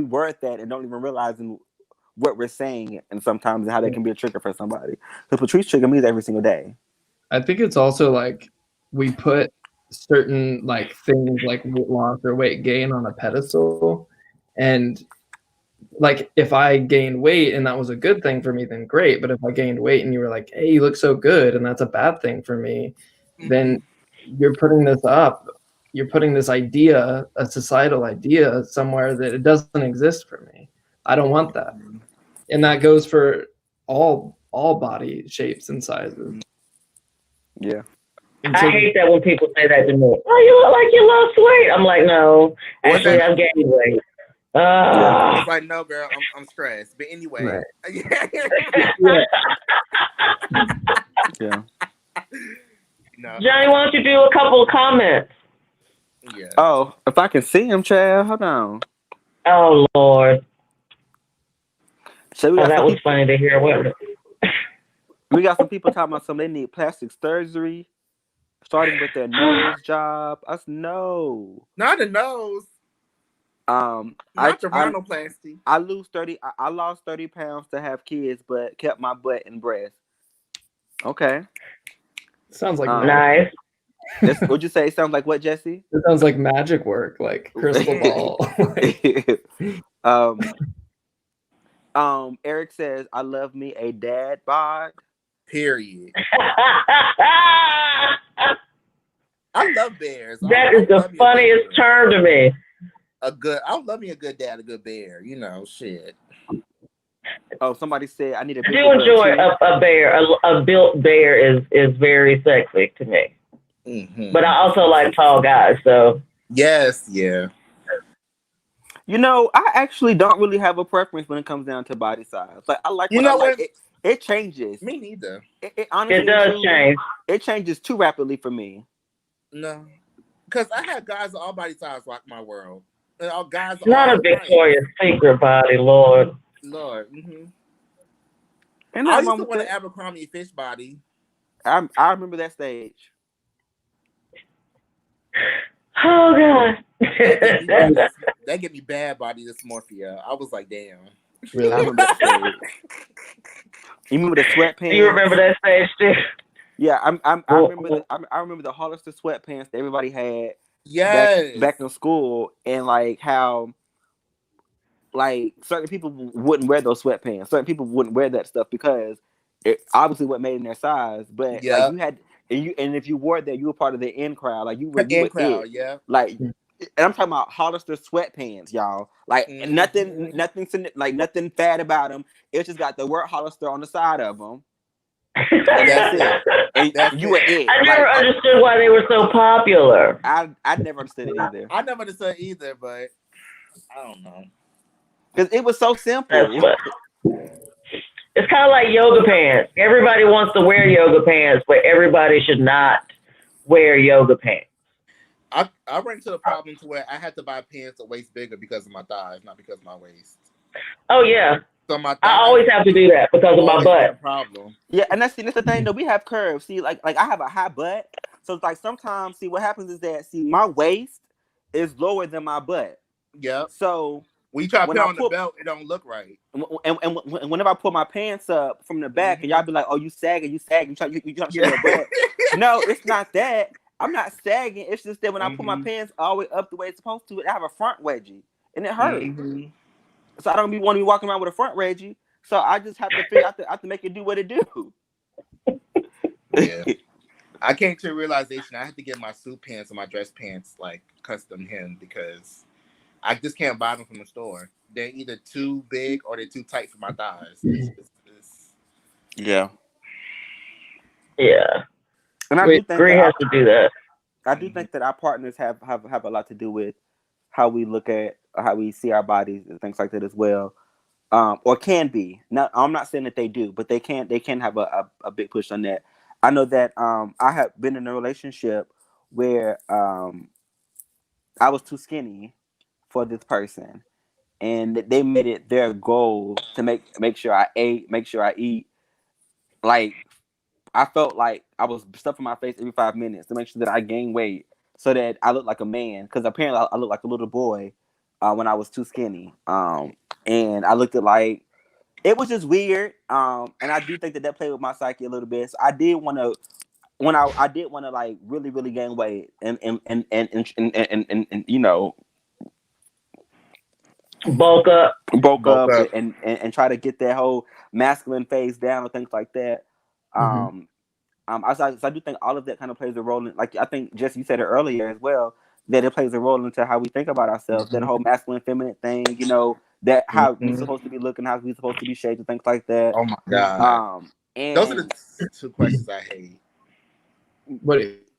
Speaker 4: word that and don't even realizing what we're saying, and sometimes how that can be a trigger for somebody. Because Patrice trigger me every single day.
Speaker 3: I think it's also like we put certain like things like weight loss or weight gain on a pedestal, and like if I gained weight and that was a good thing for me, then great. But if I gained weight and you were like, "Hey, you look so good," and that's a bad thing for me, then you're putting this up. You're putting this idea, a societal idea, somewhere that it doesn't exist for me. I don't want that, and that goes for all body shapes and sizes.
Speaker 4: Yeah.
Speaker 1: I hate that when people say that to me. "Oh, you look like you lost weight." I'm like, no, actually, I've gained weight.
Speaker 2: It's like, no, girl, I'm stressed. But anyway,
Speaker 3: right.
Speaker 4: Yeah.
Speaker 2: No.
Speaker 1: Johnny, why don't you do a couple of comments?
Speaker 2: Yeah.
Speaker 4: Oh, If I can see him, Chad, hold on.
Speaker 1: Oh Lord.
Speaker 4: So
Speaker 1: Oh, that was funny to hear. What?
Speaker 4: we got some people talking about they need plastic surgery, starting with their nose job. Us no.
Speaker 2: Not the nose. Not the rhinoplasty.
Speaker 4: I lost 30 pounds to have kids, but kept my butt and breast. Okay.
Speaker 3: Sounds like
Speaker 1: nice.
Speaker 4: What'd you say? It sounds like what, Jesse?
Speaker 3: It sounds like magic work, like crystal ball.
Speaker 4: Eric says, I love me a dad bod.
Speaker 2: Period. I love bears.
Speaker 1: That is the funniest term to me.
Speaker 2: I love me a good dad, a good bear. You know, shit.
Speaker 4: Oh, somebody said I need a.
Speaker 1: I do enjoy a bear. A built bear is very sexy to me.
Speaker 2: Mm-hmm.
Speaker 1: But I also like tall guys. So
Speaker 2: yes, yeah.
Speaker 4: You know, I actually don't really have a preference when it comes down to body size. Like I like. It changes.
Speaker 2: Me neither.
Speaker 4: It honestly
Speaker 1: does change.
Speaker 4: It changes too rapidly for me.
Speaker 2: No, because I had guys of all body size rock my world. All guys.
Speaker 1: Not a Victoria's Secret body, Lord.
Speaker 2: Mm-hmm.
Speaker 4: And
Speaker 2: I used to want an Abercrombie fish body.
Speaker 4: I remember that stage.
Speaker 1: Oh God.
Speaker 2: That gave me bad body dysmorphia. I was like, damn.
Speaker 4: Really? I remember that stage. You remember the sweatpants?
Speaker 1: Do you remember that stage too?
Speaker 4: Yeah, I remember the Hollister sweatpants that everybody had.
Speaker 2: Yes.
Speaker 4: Back in school, and like how like certain people wouldn't wear those sweatpants. Certain people wouldn't wear that stuff because it obviously what made in their size. But like you had and if you wore that, you were part of the in crowd. Like you were in crowd,
Speaker 2: yeah.
Speaker 4: Like, and I'm talking about Hollister sweatpants, y'all. Like nothing fad about them. It just got the word Hollister on the side of them. That's it. And you were it.
Speaker 1: I never understood why they were so popular.
Speaker 4: I never understood it either.
Speaker 2: I never understood either, but I don't know.
Speaker 4: Because it was so simple.
Speaker 1: It's kind of like yoga pants. Everybody wants to wear yoga pants, but everybody should not wear yoga pants.
Speaker 2: I ran into the problem to where I had to buy pants a waist bigger because of my thighs, not because of my waist.
Speaker 1: Oh yeah.
Speaker 2: So my
Speaker 1: I always have to do that because of my butt.
Speaker 2: Problem.
Speaker 4: Yeah, and that's the thing that we have curves. See, like I have a high butt, so it's like sometimes what happens is that my waist is lower than my butt.
Speaker 2: Yeah.
Speaker 4: So
Speaker 2: when you try to put on the belt, it don't look right.
Speaker 4: And whenever I pull my pants up from the back, and y'all be like, "Oh, you sagging, you trying to show your butt." No, it's not that. I'm not sagging. It's just that when I pull my pants all the way up the way it's supposed to, I have a front wedgie, and it hurts. So I don't want to be walking around with a front wedgie. So I just have to figure out I have to make it do what it do.
Speaker 2: Yeah. I came to a realization I had to get my suit pants and my dress pants like custom hemmed because I just can't buy them from the store. They're either too big or they're too tight for my thighs.
Speaker 4: Yeah.
Speaker 1: Yeah.
Speaker 4: And I do think
Speaker 1: Gray has to do that.
Speaker 4: I do think that our partners have a lot to do with how we look at or how we see our bodies and things like that as well. Or can be. Now, I'm not saying that they do, but they can have a big push on that. I know that I have been in a relationship where I was too skinny for this person, and they made it their goal to make sure I ate, make sure I eat. Like I felt like I was stuffing my face every 5 minutes to make sure that I gained weight so that I look like a man. Because apparently I looked like a little boy when I was too skinny. And I looked at like it was just weird. And I do think that played with my psyche a little bit. So I did want to. When I did want to like really really gain weight and you know
Speaker 1: bulk up
Speaker 4: and try to get that whole masculine phase down and things like that. I do think all of that kind of plays a role in, like I think Jesse, you said it earlier as well, that it plays a role into how we think about ourselves. That whole masculine feminine thing, you know, that how we're supposed to be looking, how we're supposed to be shaped and things like that.
Speaker 2: Oh my god.
Speaker 4: And
Speaker 2: those are the two questions I hate.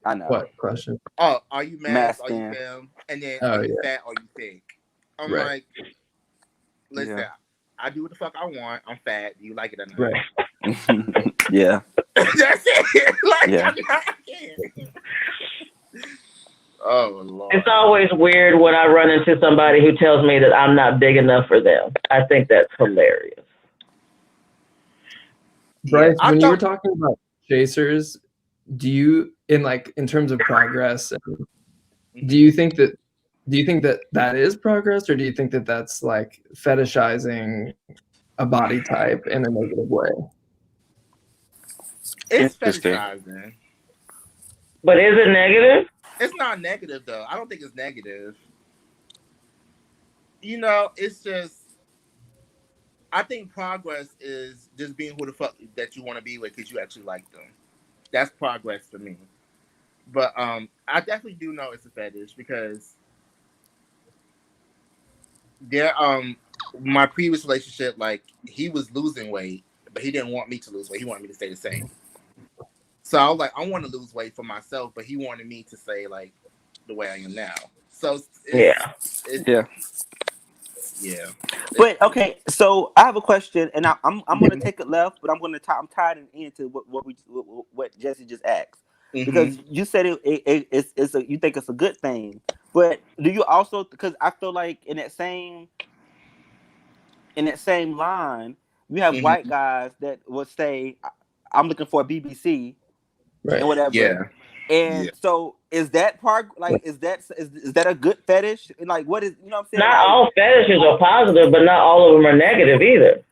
Speaker 4: I know.
Speaker 3: What question?
Speaker 2: Oh, are you masked? Are you femme? And then are you fat or you thick? I'm like, listen, I do what the fuck I want. I'm fat. Do you like it or not?
Speaker 3: Right.
Speaker 4: Yeah.
Speaker 2: That's it. Like,
Speaker 4: yeah.
Speaker 2: I can't. Oh Lord.
Speaker 1: It's always weird when I run into somebody who tells me that I'm not big enough for them. I think that's hilarious.
Speaker 3: Bryce,
Speaker 2: I
Speaker 3: when you were
Speaker 2: thought-
Speaker 3: talking about chasers, do you in terms of progress, do you think that that is progress, or do you think that that's like fetishizing a body type in a negative way?
Speaker 2: It's
Speaker 4: Interesting.
Speaker 2: fetishizing.
Speaker 1: But is it negative?
Speaker 2: It's not negative though. I don't think it's negative. You know, it's just. I think progress is just being who the fuck that you want to be with because you actually like them. That's progress for me. But I definitely do know it's a fetish because there my previous relationship, like he was losing weight, but he didn't want me to lose weight. He wanted me to stay the same. So I was like, I want to lose weight for myself, but he wanted me to stay like the way I am now. So
Speaker 1: Yeah.
Speaker 2: Yeah.
Speaker 4: But okay, so I have a question, and I'm going to take it left, but I'm tied into what Jesse just asked, because you said it's you think it's a good thing, but do you also, because I feel like in that same line, you have white guys that will say, I'm looking for a BBC,
Speaker 3: Right.
Speaker 4: and whatever.
Speaker 2: Yeah.
Speaker 4: And so is that part, like, is that a good fetish? And like, what is, you know what I'm saying?
Speaker 1: Not
Speaker 4: like,
Speaker 1: all fetishes are positive, but not all of them are negative either.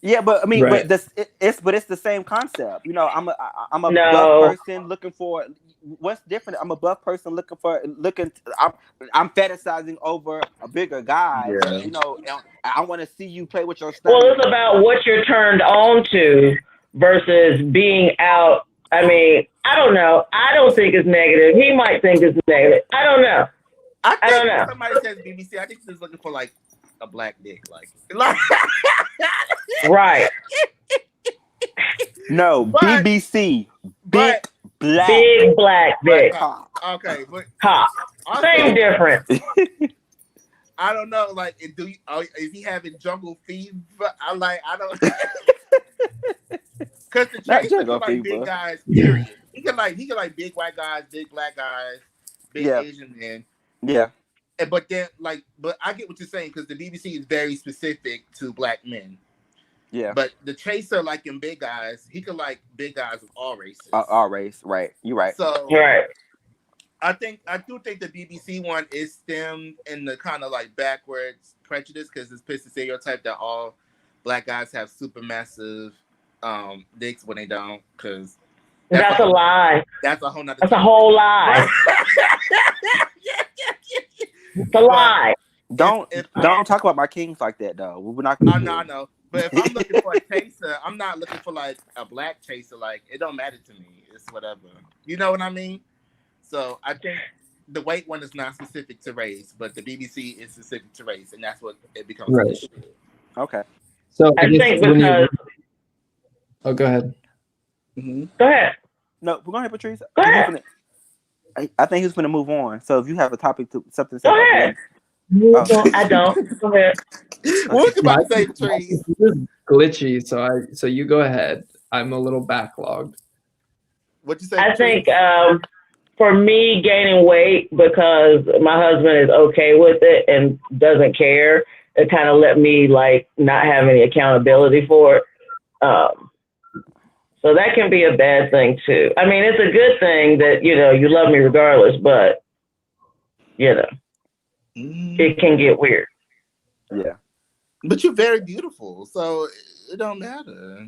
Speaker 4: Yeah, but I mean,
Speaker 3: Right.
Speaker 4: but it's the same concept. You know, I'm a
Speaker 1: No.
Speaker 4: buff person looking for, what's different. I'm a buff person I'm fetishizing over a bigger guy.
Speaker 2: Yeah.
Speaker 4: You know, I want to see you play with your stuff.
Speaker 1: Well, it's about what you're turned on to versus being out. I mean, I don't know. I don't think it's negative. He might think it's negative. I don't know.
Speaker 2: I
Speaker 1: don't know.
Speaker 2: When somebody says BBC, I think they're looking for like a black dick, like.
Speaker 1: Right.
Speaker 4: No,
Speaker 2: But-
Speaker 4: BBC,
Speaker 2: but-
Speaker 1: Big black dick.
Speaker 4: cock.
Speaker 2: Okay, but
Speaker 1: Cock.
Speaker 2: also,
Speaker 1: Same difference.
Speaker 2: I don't know. Like, is he having jungle fever? I don't. Because the
Speaker 4: Not
Speaker 2: Chase
Speaker 4: jungle
Speaker 2: like
Speaker 4: fever.
Speaker 2: big guys. Period. He can like big white guys, big black guys, big
Speaker 4: Yeah.
Speaker 2: Asian men.
Speaker 4: Yeah,
Speaker 2: But then, but I get what you're saying because the BBC is very specific to black men.
Speaker 4: yeah.
Speaker 2: But the Chaser, like in big guys, he could like big guys of all races.
Speaker 4: All race, right? You're right.
Speaker 2: So
Speaker 1: Right.
Speaker 2: I do think the BBC one is stemmed in the kind of like backwards prejudice because it's pissed the stereotype that all black guys have super massive dicks when they don't. Because
Speaker 1: That's a lie.
Speaker 2: That's a whole nother.
Speaker 1: That's a whole lie. It's a lie.
Speaker 4: Don't talk about my kings like that, though. We're not.
Speaker 2: I know. But if I'm looking for a chaser, I'm not looking for like a black chaser. Like it don't matter to me. It's whatever. You know what I mean? So I think the weight one is not specific to race, but the BBC is specific to race, and that's what it becomes.
Speaker 3: Right.
Speaker 2: An issue.
Speaker 4: Okay.
Speaker 3: So
Speaker 1: I
Speaker 3: guess
Speaker 1: think
Speaker 3: when
Speaker 1: because.
Speaker 3: oh, go ahead.
Speaker 1: Go ahead.
Speaker 4: No, go ahead, Patrice.
Speaker 1: Go ahead.
Speaker 4: I think he's going to move on. So if you have a topic to something,
Speaker 1: Go ahead. I don't. Go ahead.
Speaker 2: What was you about to say, Patrice?
Speaker 3: This is glitchy, so you go ahead. I'm a little backlogged.
Speaker 2: What you say?
Speaker 1: I
Speaker 2: Patrice?
Speaker 1: think for me, gaining weight because my husband is okay with it and doesn't care, it kind of let me like not have any accountability for it. So that can be a bad thing too. I mean, it's a good thing that, you know, you love me regardless, but you know, it can get weird.
Speaker 4: Yeah.
Speaker 2: But you're very beautiful, so it don't matter.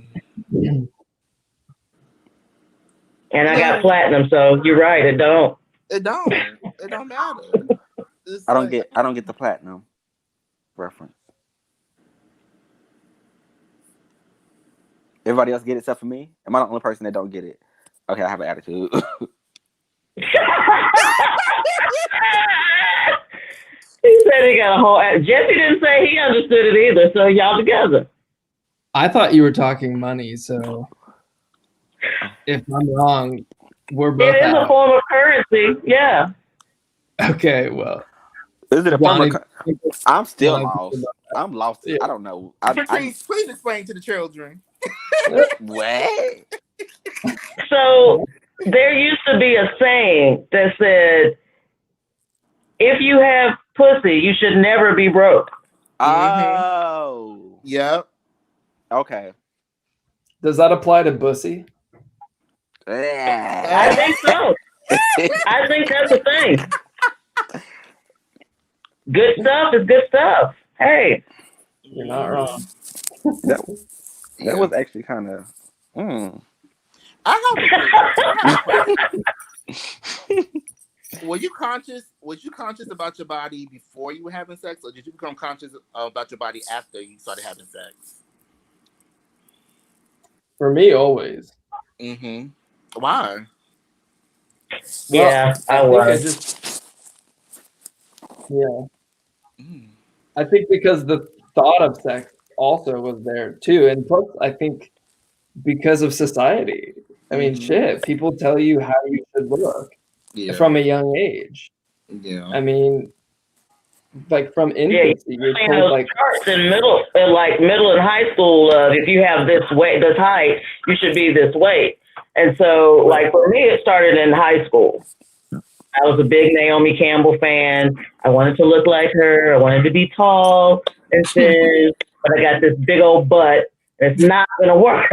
Speaker 1: And I got platinum, so you're right. It don't.
Speaker 2: It don't matter. It's
Speaker 4: I don't
Speaker 2: like-
Speaker 4: get the platinum reference. Everybody else get it except for me? Am I the only person that don't get it? Okay, I have an attitude.
Speaker 1: He said he got a whole. Jesse didn't say he understood it either. So y'all together.
Speaker 3: I thought you were talking money, so if I'm wrong, we're both
Speaker 1: It is a
Speaker 3: out.
Speaker 1: form of currency. Yeah.
Speaker 3: Okay, well,
Speaker 4: Is it a form
Speaker 3: Johnny,
Speaker 4: of? I'm still
Speaker 3: Johnny,
Speaker 4: lost. I'm lost.
Speaker 3: Yeah.
Speaker 4: I don't know.
Speaker 2: Patrice, please explain to the children.
Speaker 4: What?
Speaker 1: So there used to be a saying that said, if you have pussy, you should never be broke.
Speaker 4: Oh.
Speaker 2: Yep.
Speaker 4: Okay.
Speaker 3: Does that apply to bussy?
Speaker 1: I think so. I think that's the thing. Good stuff is good stuff. Hey.
Speaker 3: You're not wrong.
Speaker 4: That was actually kind of.
Speaker 2: I have Were you conscious about your body before you were having sex, or did you become conscious about your body after you started having sex?
Speaker 3: For me, always.
Speaker 2: Mm-hmm. Why?
Speaker 1: Yeah, I was.
Speaker 3: I think because the thought of sex also was there too, and plus, I think because of society. I mean, shit, people tell you how you should look from a young age.
Speaker 2: Yeah.
Speaker 3: I mean, like from infancy, you're told like
Speaker 1: starts in middle and high school. If you have this height, you should be this weight. And so, like for me, it started in high school. I was a big Naomi Campbell fan. I wanted to look like her. I wanted to be tall and thin, but I got this big old butt. It's not gonna work.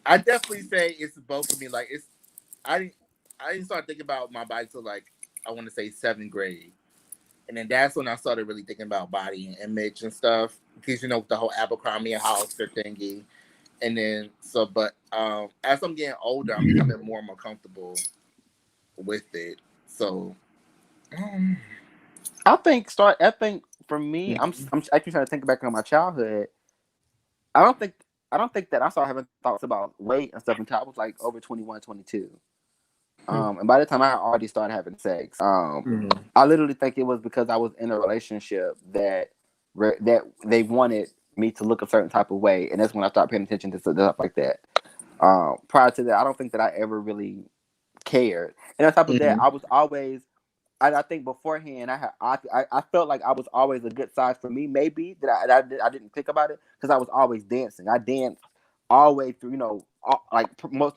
Speaker 2: I definitely say it's both of me. Like I didn't start thinking about my body till like I want to say 7th grade, and then that's when I started really thinking about body and image and stuff. Because the whole Abercrombie and Hollister thingy, and then but as I'm getting older, I'm becoming more and more comfortable with it. So
Speaker 4: I think for me, I'm actually trying to think back on my childhood. I don't think that I started having thoughts about weight and stuff until I was like over 21, 22. And by the time I already started having sex, I literally think it was because I was in a relationship that they wanted me to look a certain type of way, and that's when I started paying attention to stuff like that. Prior to that, I don't think that I ever really cared. And on top of that, I was always, I think beforehand, I felt like I was always a good size for me. Maybe that I didn't think about it because I was always dancing. I danced all the way through, like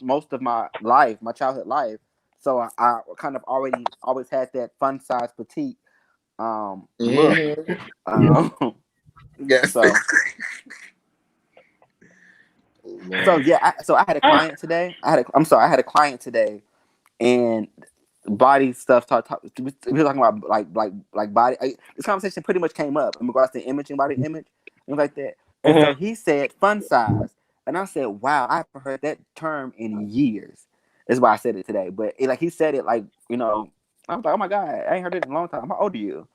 Speaker 4: most of my life, my childhood life. So I kind of always had that fun size petite look.
Speaker 2: Yes.
Speaker 4: So yeah. So I had a client today. I had a client today, and body stuff. We were talking about like body. This conversation pretty much came up in regards to imaging, body image, things like that. And so he said fun size, and I said, "Wow, I haven't heard that term in years." That's why I said it today. But he said it like I was like, "Oh my god, I ain't heard it in a long time." How old are you?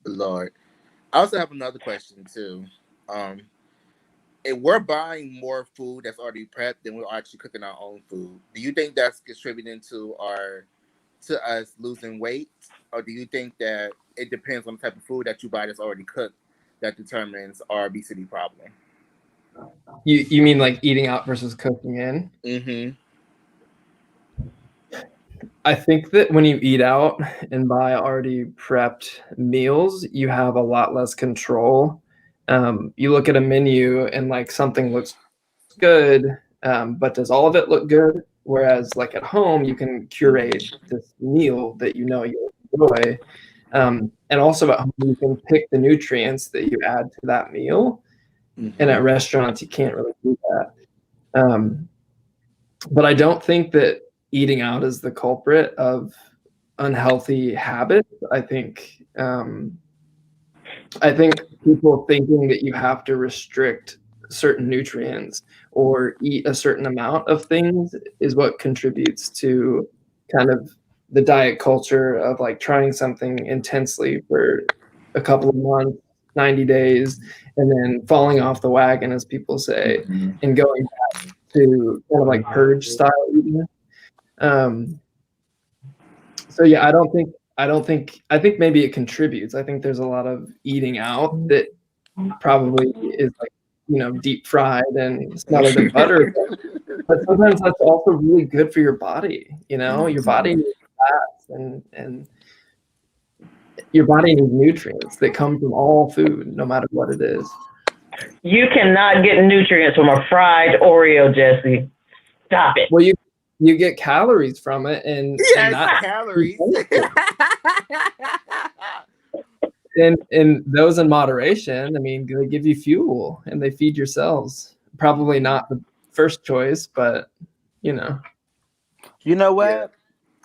Speaker 2: Lord, I also have another question too. If we're buying more food that's already prepped than we're actually cooking our own food, do you think that's contributing to us losing weight, or do you think that it depends on the type of food that you buy that's already cooked that determines our obesity problem?
Speaker 3: You mean like eating out versus cooking in?
Speaker 2: Mm-hmm.
Speaker 3: I think that when you eat out and buy already prepped meals, you have a lot less control. You look at a menu and like something looks good, but does all of it look good? Whereas like at home, you can curate this meal that you'll enjoy. And also at home, you can pick the nutrients that you add to that meal. And at restaurants, you can't really do that. But I don't think that eating out is the culprit of unhealthy habits. I think people thinking that you have to restrict certain nutrients or eat a certain amount of things is what contributes to kind of the diet culture of like trying something intensely for a couple of months, 90 days, and then falling off the wagon, as people say, and going back to kind of like purge style eating. So yeah, I think maybe it contributes. I think there's a lot of eating out that probably is like, deep fried and smothered in butter. But sometimes that's also really good for your body. Your body needs fats and your body needs nutrients that come from all food, no matter what it is. You
Speaker 1: cannot get nutrients from a fried Oreo, Jesse. Stop it.
Speaker 3: Well, you get calories from it, and
Speaker 2: Yes,
Speaker 3: that
Speaker 2: calories.
Speaker 3: and those in moderation, I mean, they give you fuel and they feed your cells. Probably not the first choice, but you know.
Speaker 4: You know what?
Speaker 2: Yeah.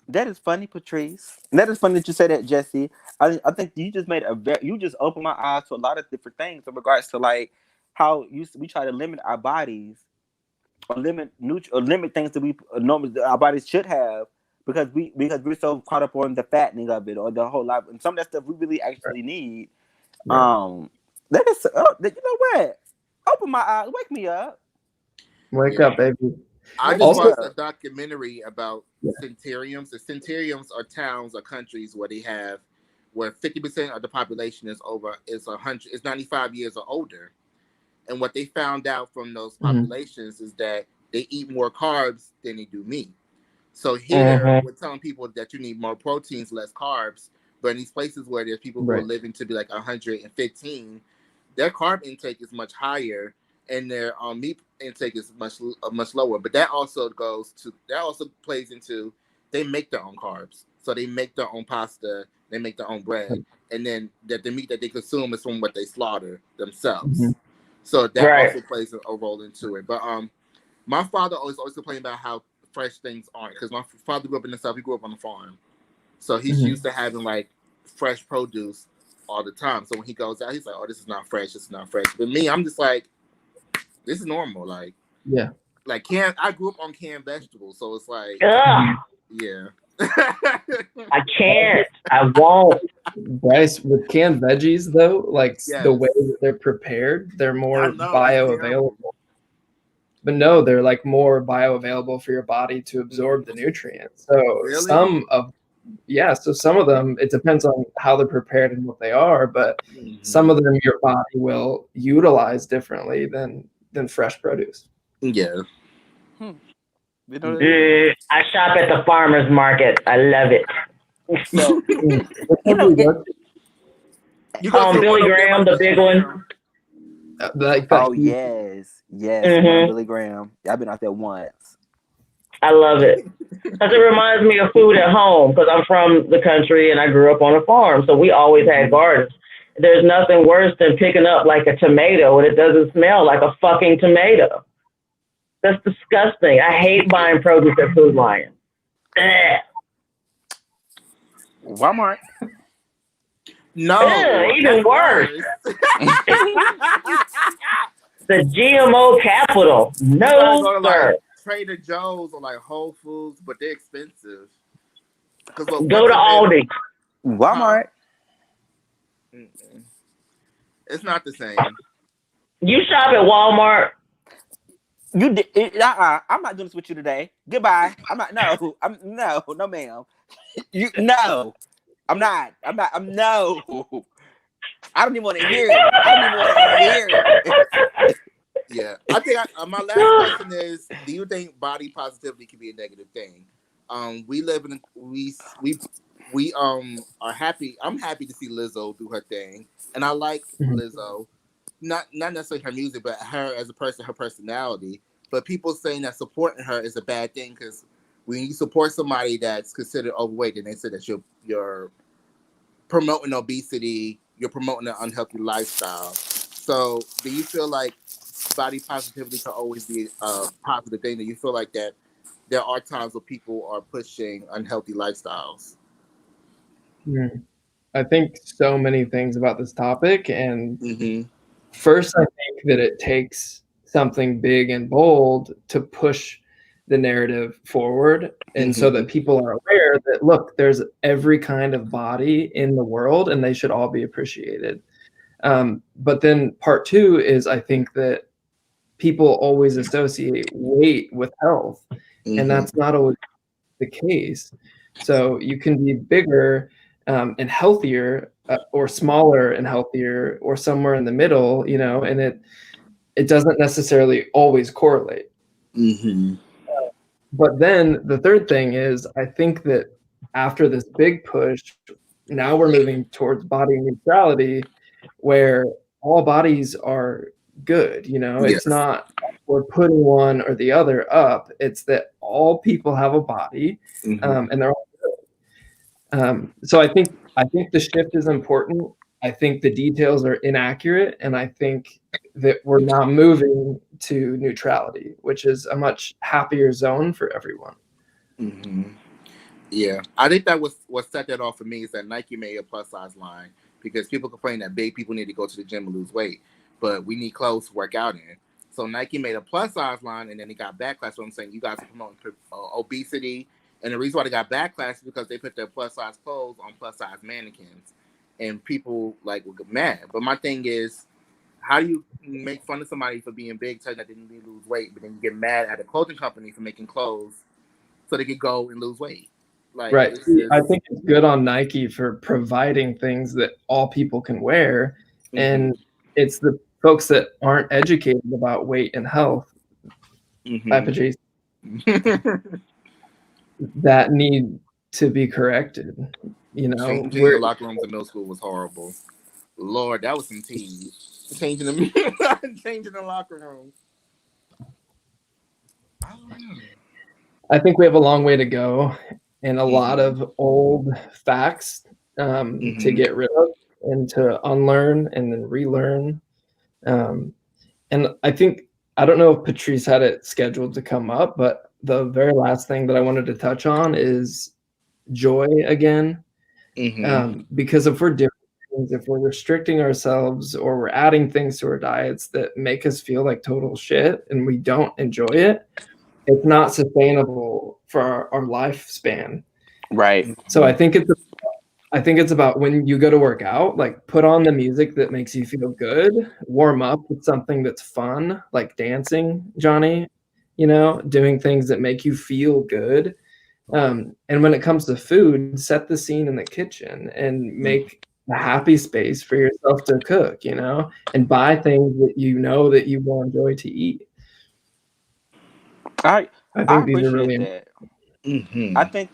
Speaker 4: That is funny, Patrice. And that is funny that you say that, Jesse. I think you just made you just opened my eyes to a lot of different things in regards to like how we try to limit our bodies or limit things that we normally our bodies should have because we're so caught up on the fattening of it or the whole life and some of that stuff we really actually need.
Speaker 3: Right.
Speaker 4: That is you know what? Open my eyes, wake me up.
Speaker 3: Wake up, baby.
Speaker 2: I just
Speaker 3: Also-
Speaker 2: watched a documentary about centurions. The centurions are towns or countries where 50% of the population is 95 years or older. And what they found out from those populations is that they eat more carbs than they do meat. So here we're telling people that you need more proteins, less carbs. But in these places where there's people who are living to be like 115, their carb intake is much higher and their meat intake is much lower. But that also plays into they make their own carbs. So they make their own pasta, they make their own bread, and then the meat that they consume is from what they slaughter themselves. So that also plays a role into it. But my father always complained about how fresh things aren't, because my father grew up in the South. He grew up on a farm, so he's used to having like fresh produce all the time. So when he goes out, he's like, "Oh, this is not fresh. This is not fresh." But me, I'm just like, this is normal. Like, like I grew up on canned vegetables, so it's like, yeah.
Speaker 1: I can't. I won't.
Speaker 3: Bryce, with canned veggies though, like the way that they're prepared, they're more bioavailable. But no, they're like more bioavailable for your body to absorb the nutrients. So some of them, it depends on how they're prepared and what they are, but some of them your body will utilize differently than fresh produce.
Speaker 2: Yeah.
Speaker 1: I shop at the farmer's market. I love it.
Speaker 4: So,
Speaker 1: Billy Graham, the big one.
Speaker 4: Yes, Billy Graham. I've been out there once.
Speaker 1: I love it because it reminds me of food at home because I'm from the country and I grew up on a farm, so we always had gardens. There's nothing worse than picking up like a tomato and it doesn't smell like a fucking tomato. That's disgusting. I hate buying produce at Food Lion.
Speaker 4: Walmart.
Speaker 2: No,
Speaker 1: even worse. The GMO capital. No, sir.
Speaker 2: Like Trader Joe's or like Whole Foods, but they're expensive.
Speaker 1: Go to Aldi.
Speaker 4: Walmart.
Speaker 2: It's not the same.
Speaker 4: You shop at Walmart. You did. I'm not doing this with you today. Goodbye. I'm not. No. No, ma'am. No. I'm not. No. I don't even want to hear it.
Speaker 2: Yeah, I think my last question is: do you think body positivity can be a negative thing? We live in we are happy. I'm happy to see Lizzo do her thing, and I like Lizzo, not necessarily her music, but her as a person, her personality. But people saying that supporting her is a bad thing because when you support somebody that's considered overweight, then they say that you're promoting obesity, you're promoting an unhealthy lifestyle. So, do you feel like body positivity can always be a positive thing? Do you feel like that there are times where people are pushing unhealthy lifestyles?
Speaker 3: I think so many things about this topic, and first, I think that it takes something big and bold to push the narrative forward, and so that people are aware that look, there's every kind of body in the world, and they should all be appreciated. But then part two is I think that people always associate weight with health, and that's not always the case. So you can be bigger and healthier, or smaller and healthier, or somewhere in the middle, and it doesn't necessarily always correlate. But then the third thing is, I think that after this big push, now we're moving towards body neutrality, where all bodies are good. It's not we're putting one or the other up. It's that all people have a body,
Speaker 2: Mhm.
Speaker 3: and they're all so I think the shift is important. I think the details are inaccurate, and I think that we're now moving to neutrality, which is a much happier zone for everyone.
Speaker 2: Mhm. Yeah, I think that was what set that off for me is that Nike made a plus size line because people complain that big people need to go to the gym and lose weight, but we need clothes to work out in. So Nike made a plus size line, and then it got backlash. So I'm saying you guys are promoting obesity, and the reason why they got backlash is because they put their plus size clothes on plus size mannequins, and people like would get mad. But my thing is, how do you make fun of somebody for being big, telling that they need to lose weight, but then you get mad at a clothing company for making clothes so they could go and lose weight? Like
Speaker 3: Right.
Speaker 2: it's just.
Speaker 3: I think it's good on Nike for providing things that all people can wear.
Speaker 2: Mhm.
Speaker 3: And it's the folks that aren't educated about weight and health, type
Speaker 2: Mhm.
Speaker 3: adjacent, that need to be corrected. You know,
Speaker 2: Changing the locker rooms in middle school was horrible. Lord, that was some tea. Changing the changing the locker room. I don't know.
Speaker 3: I think we have a long way to go and a lot
Speaker 2: Mhm.
Speaker 3: of old facts to
Speaker 2: Mhm.
Speaker 3: get rid of and to unlearn and then relearn. Um, and I think, I don't know if Patrice had it scheduled to come up, but the very last thing that I wanted to touch on is joy again.
Speaker 2: Mhm.
Speaker 3: Because if we're doing things, if we're restricting ourselves or we're adding things to our diets that make us feel like total shit and we don't enjoy it, it's not sustainable for our lifespan.
Speaker 4: Right.
Speaker 3: So I think it's about when you go to work out, like put on the music that makes you feel good, warm up with something that's fun, like dancing, Johnny, doing things that make you feel good. And when it comes to food, set the scene in the kitchen and make a happy space for yourself to cook, and buy things that that you will enjoy to eat.
Speaker 4: I
Speaker 3: I
Speaker 4: I
Speaker 3: think these are really
Speaker 4: appreciate
Speaker 3: important.
Speaker 4: that. I
Speaker 2: Mhm.
Speaker 4: think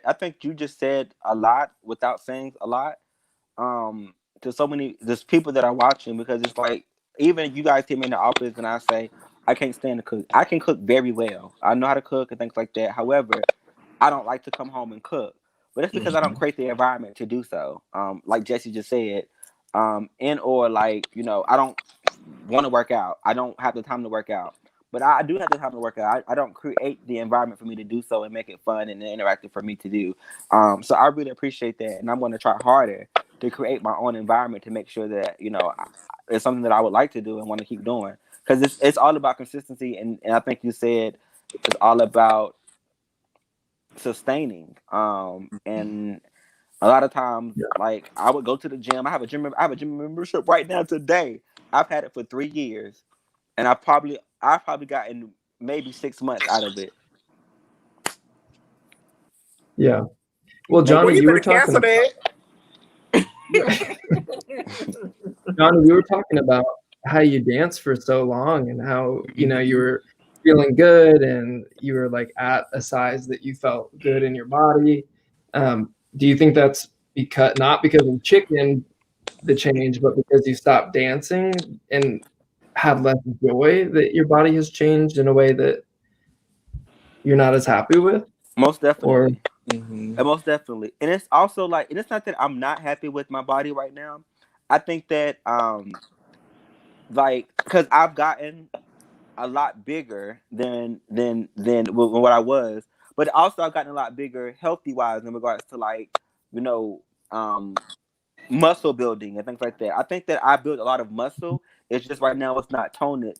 Speaker 4: I think you just said a lot without saying a lot. To so many there's people that are watching because it's like even you guys hear me in the office and I say I can't stand to cook. I can cook very well. I know how to cook and things like that. However, I don't like to come home and cook. But it's because I don't
Speaker 2: Mhm.
Speaker 4: create the environment to do so. Like Jesse just said, and or like, I don't want to work out. I don't have the time to work out. But I do have the time to work out. I don't create the environment for me to do so and make it fun and interactive for me to do. So I really appreciate that, and I'm going to try harder to create my own environment to make sure that it's something that I would like to do and want to keep doing because it's all about consistency, and I think you said it's all about sustaining. And a lot of times, like I would go to the gym. I have a gym membership right now today. I've had it for 3 years, and I've probably gotten maybe 6 months out of it.
Speaker 3: Yeah. Well,
Speaker 4: And
Speaker 2: Well,
Speaker 3: Johnny,
Speaker 2: you
Speaker 3: you were
Speaker 2: better
Speaker 3: talking
Speaker 2: cancel
Speaker 3: about
Speaker 2: that.
Speaker 3: Johnny, you were talking about how you danced for so long and how, you
Speaker 2: Mhm.
Speaker 3: were feeling good and you were like at a size that you felt good in your body. Do you think that's not because of chicken, the change, but because you stopped dancing and had less joy that your body has changed in a way that you're not as happy with?
Speaker 4: most
Speaker 3: Or,
Speaker 4: definitely.
Speaker 2: Mhm.
Speaker 4: And most definitely. And it's also like, and it's not that I'm not happy with my body right now. I think that like because I've gotten a lot bigger than what I was, but also I've gotten a lot bigger healthy wise in regards to like you know um muscle building and things like that. I think that I built a lot of muscle. It's just right now it's not toning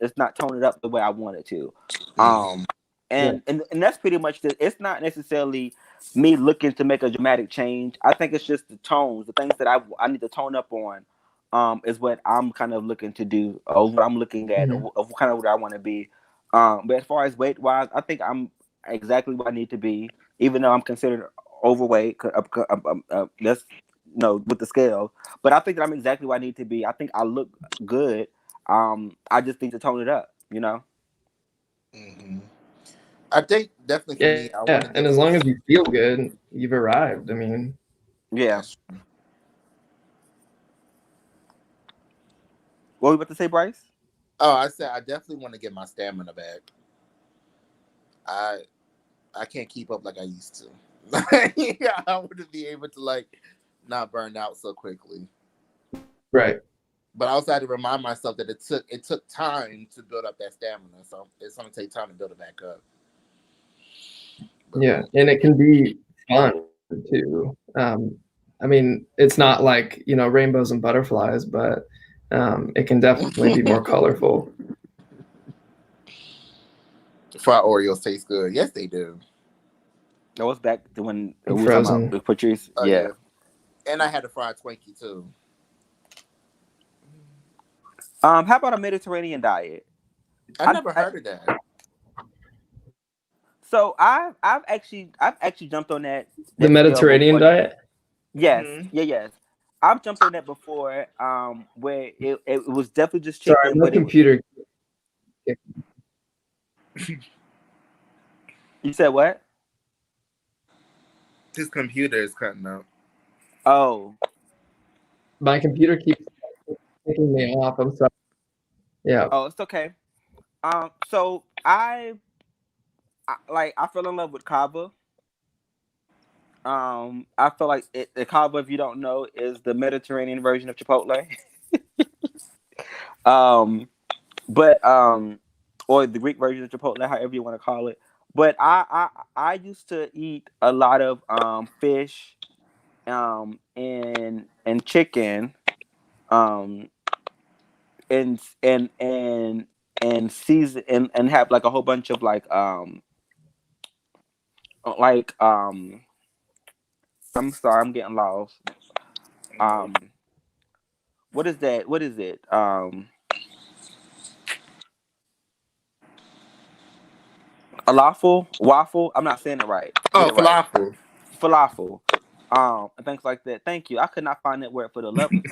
Speaker 4: up the way I want it to.
Speaker 2: Mhm.
Speaker 4: Um
Speaker 3: yeah,
Speaker 4: and that's pretty much it's not necessarily me looking to make a dramatic change. I think it's just the tones, the things that I need to tone up on is what I'm kind of looking to do or what I'm looking at
Speaker 3: mhm,
Speaker 4: of kind of what I want to be. But as far as weight wise, I think I'm exactly where I need to be, even though I'm considered overweight. That's with the scale. But I think that I'm exactly where I need to be. I think I look good. I just need to tone it up.
Speaker 2: Mhm. I think definitely for me, I want
Speaker 3: yeah.
Speaker 2: to
Speaker 3: And
Speaker 2: get
Speaker 3: as
Speaker 2: to
Speaker 3: long
Speaker 2: this.
Speaker 3: as you feel good, you've arrived. I mean,
Speaker 4: Yeah.
Speaker 2: That's true.
Speaker 4: What were you about to say, Bryce?
Speaker 2: Oh, I said I definitely want to get my stamina back. I can't keep up like I used to. Yeah, I wouldn't be able to like not burn out so quickly.
Speaker 3: Right.
Speaker 2: But I also had to remind myself that it took time to build up that stamina. So it's gonna take time to build it back up. But,
Speaker 3: Yeah, and it can be fun too. I mean, it's not like, you know, rainbows and butterflies, but it can definitely be more colorful.
Speaker 2: fried Oreos taste good. Yes, they do.
Speaker 4: That was back to when we were talking
Speaker 3: Frozen.
Speaker 4: about the Patrice.
Speaker 2: Oh,
Speaker 4: Yeah.
Speaker 2: And I had a fried Twinkie too.
Speaker 4: How about a Mediterranean diet?
Speaker 2: I never heard of that.
Speaker 4: So I've actually jumped on that.
Speaker 3: The Mediterranean diet?
Speaker 4: Yes.
Speaker 2: Mhm.
Speaker 4: Yes. I've jumped on that before. Where it was definitely just chicken.
Speaker 3: Sorry, my computer.
Speaker 4: You said what?
Speaker 2: His computer is cutting out.
Speaker 4: Oh.
Speaker 3: My computer keeps taking me off. I'm sorry. Yeah.
Speaker 4: Oh, it's okay. So I fell in love with kava. I feel like the kava, if you don't know, is the Mediterranean version of Chipotle. Or the Greek version of Chipotle, however you want to call it. But I used to eat a lot of fish, and chicken, and season and have like a whole bunch of I'm sorry, I'm getting lost. What is that? What is it? Waffle. I'm not saying it right.
Speaker 2: Oh, falafel.
Speaker 4: Falafel. And things like that. Thank you. I could not find that word for the love of me.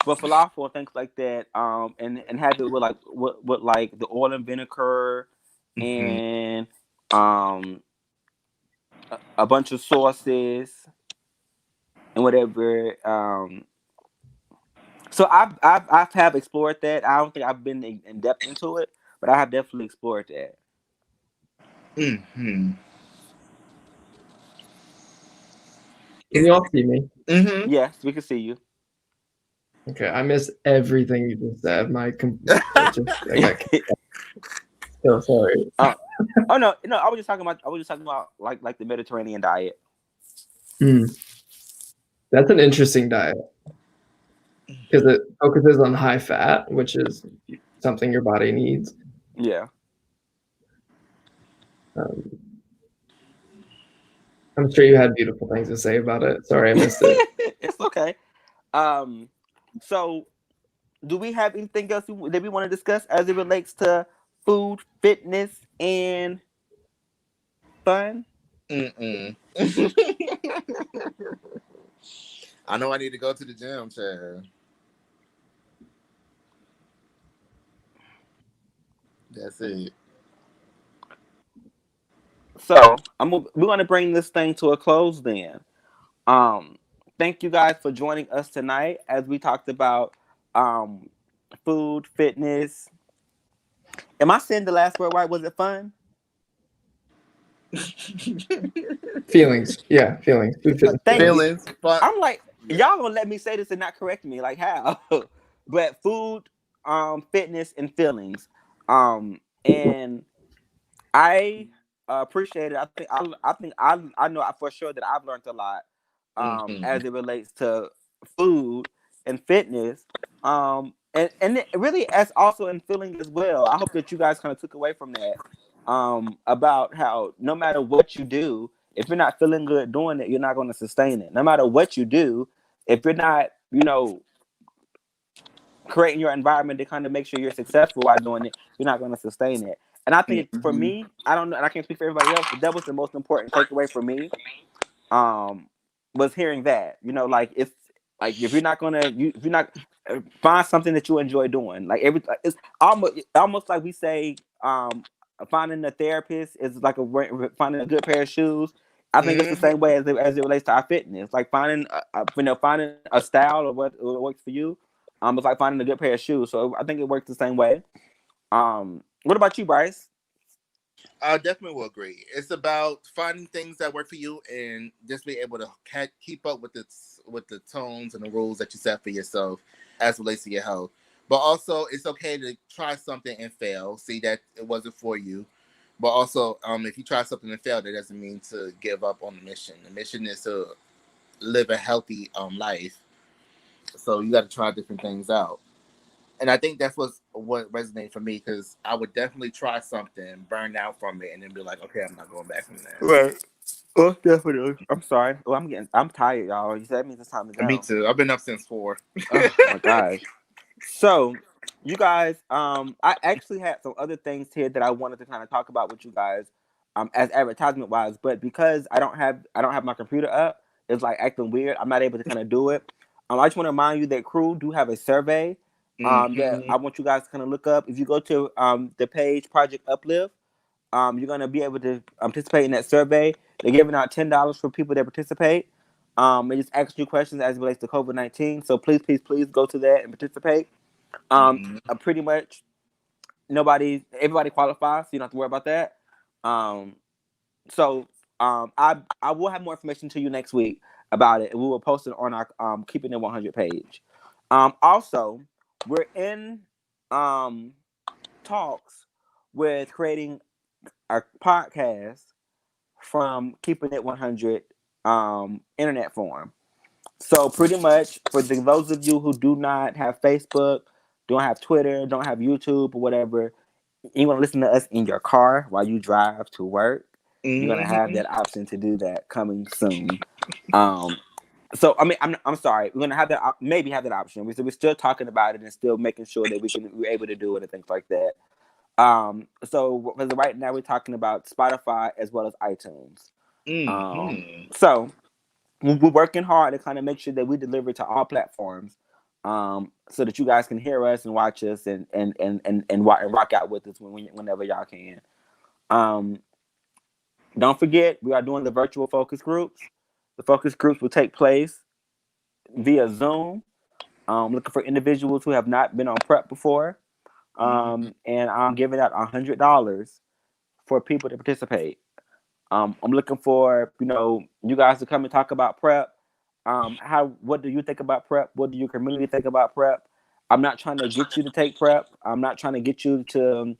Speaker 4: But falafel and things like that. And have it with like the oil and vinegar, and a bunch of sauces and whatever. So I have explored that. I don't think I've been in depth into it, but I have definitely explored that.
Speaker 2: Mm-hmm.
Speaker 3: Can you all see me?
Speaker 2: Mm-hmm.
Speaker 4: Yes, we can see you.
Speaker 3: Okay, I missed everything you just said. I got so sorry.
Speaker 4: Oh no, I was just talking about like the Mediterranean diet.
Speaker 3: That's an interesting diet because it focuses on high fat, which is something your body needs.
Speaker 4: Yeah.
Speaker 3: I'm sure you had beautiful things to say about it. Sorry, I missed it.
Speaker 4: It's okay. So do we have anything else that we want to discuss as it relates to food, fitness, and fun?
Speaker 2: I know I need to go to the gym, Chad. That's it.
Speaker 4: So we're gonna bring this thing to a close then. Thank you guys for joining us tonight as we talked about food, fitness. Am I saying the last word right? Was it fun?
Speaker 3: Feelings. Yeah, feelings.
Speaker 2: Feelings.
Speaker 4: I'm like, y'all gonna let me say this and not correct me? Like how? But food, fitness, and feelings. And I appreciate it. I know for sure that I've learned a lot as it relates to food and fitness. And it really as also in feeling as well. I hope that you guys kind of took away from that about how no matter what you do, if you're not feeling good doing it, you're not going to sustain it. No matter what you do, if you're not, creating your environment to kind of make sure you're successful while doing it, you're not going to sustain it. And I think for me, I don't know, and I can't speak for everybody else, but that was the most important takeaway for me. Was hearing that, like if you're not gonna, if you're not find something that you enjoy doing, like it's almost like we say, finding a therapist is like finding a good pair of shoes. I think it's the same way as it relates to our fitness, like finding finding a style or what works for you. It's like finding a good pair of shoes. So I think it works the same way. What about you, Bryce?
Speaker 2: I definitely will agree. It's about finding things that work for you and just be able to keep up with the tones and the rules that you set for yourself as it relates to your health. But also, it's okay to try something and fail. See that it wasn't for you. But also, if you try something and fail, that doesn't mean to give up on the mission. The mission is to live a healthy life. So you got to try different things out. And I think that's what resonated for me because I would definitely try something, burn out from it, and then be like, okay, I'm not going back from that.
Speaker 4: Right. Oh, definitely. I'm sorry. Oh, I'm tired, y'all. You said that means it's time to go.
Speaker 2: Me too. I've been up since 4.
Speaker 4: Oh my gosh. So, you guys, I actually had some other things here that I wanted to kind of talk about with you guys, as advertisement wise. But because I don't have my computer up, it's like acting weird. I'm not able to kind of do it. I just want to remind you that Crew do have a survey, that I want you guys to kind of look up. If you go to the page Project Uplift, you're gonna be able to participate in that survey. They're giving out $10 for people that participate. They just ask you questions as it relates to COVID-19. So please go to that and participate. Pretty much everybody qualifies, so you don't have to worry about that. So I will have more information to you next week about it, and we will post it on our Keeping It 100 page. Also, we're in talks with creating a podcast from Keeping It 100 internet form. So pretty much for those of you who do not have Facebook, don't have Twitter, don't have YouTube or whatever, you want to listen to us in your car while you drive to work, you're gonna have that option to do that coming soon. So I mean, I'm sorry, we're gonna have that maybe have that option. We're still talking about it and still making sure that we're able to do it and things like that. So as of right now, we're talking about Spotify as well as iTunes. So we're working hard to kind of make sure that we deliver to all platforms, so that you guys can hear us and watch us and rock out with us whenever y'all can. Don't forget, we are doing the virtual focus groups. The focus groups will take place via Zoom. Looking for individuals who have not been on prep before. And I'm giving out $100 for people to participate. I'm looking for, you guys to come and talk about prep. What do you think about prep? What do your community think about prep? I'm not trying to get you to take prep. I'm not trying to get you to,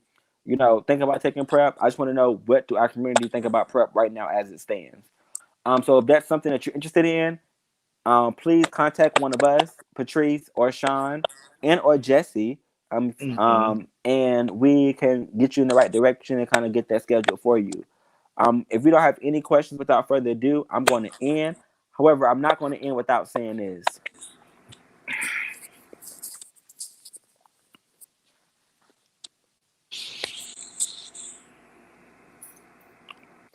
Speaker 4: think about taking prep. I just want to know, what do our community think about prep right now as it stands? So if that's something that you're interested in, please contact one of us, Patrice or Sean or Jesse, and we can get you in the right direction and kind of get that scheduled for you. If we don't have any questions, without further ado, I'm going to end. However, I'm not going to end without saying this.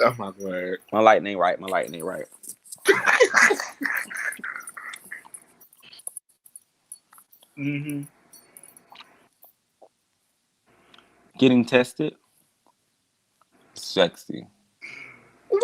Speaker 2: Oh my word.
Speaker 4: My lightning right. Getting tested, sexy.
Speaker 2: Woo!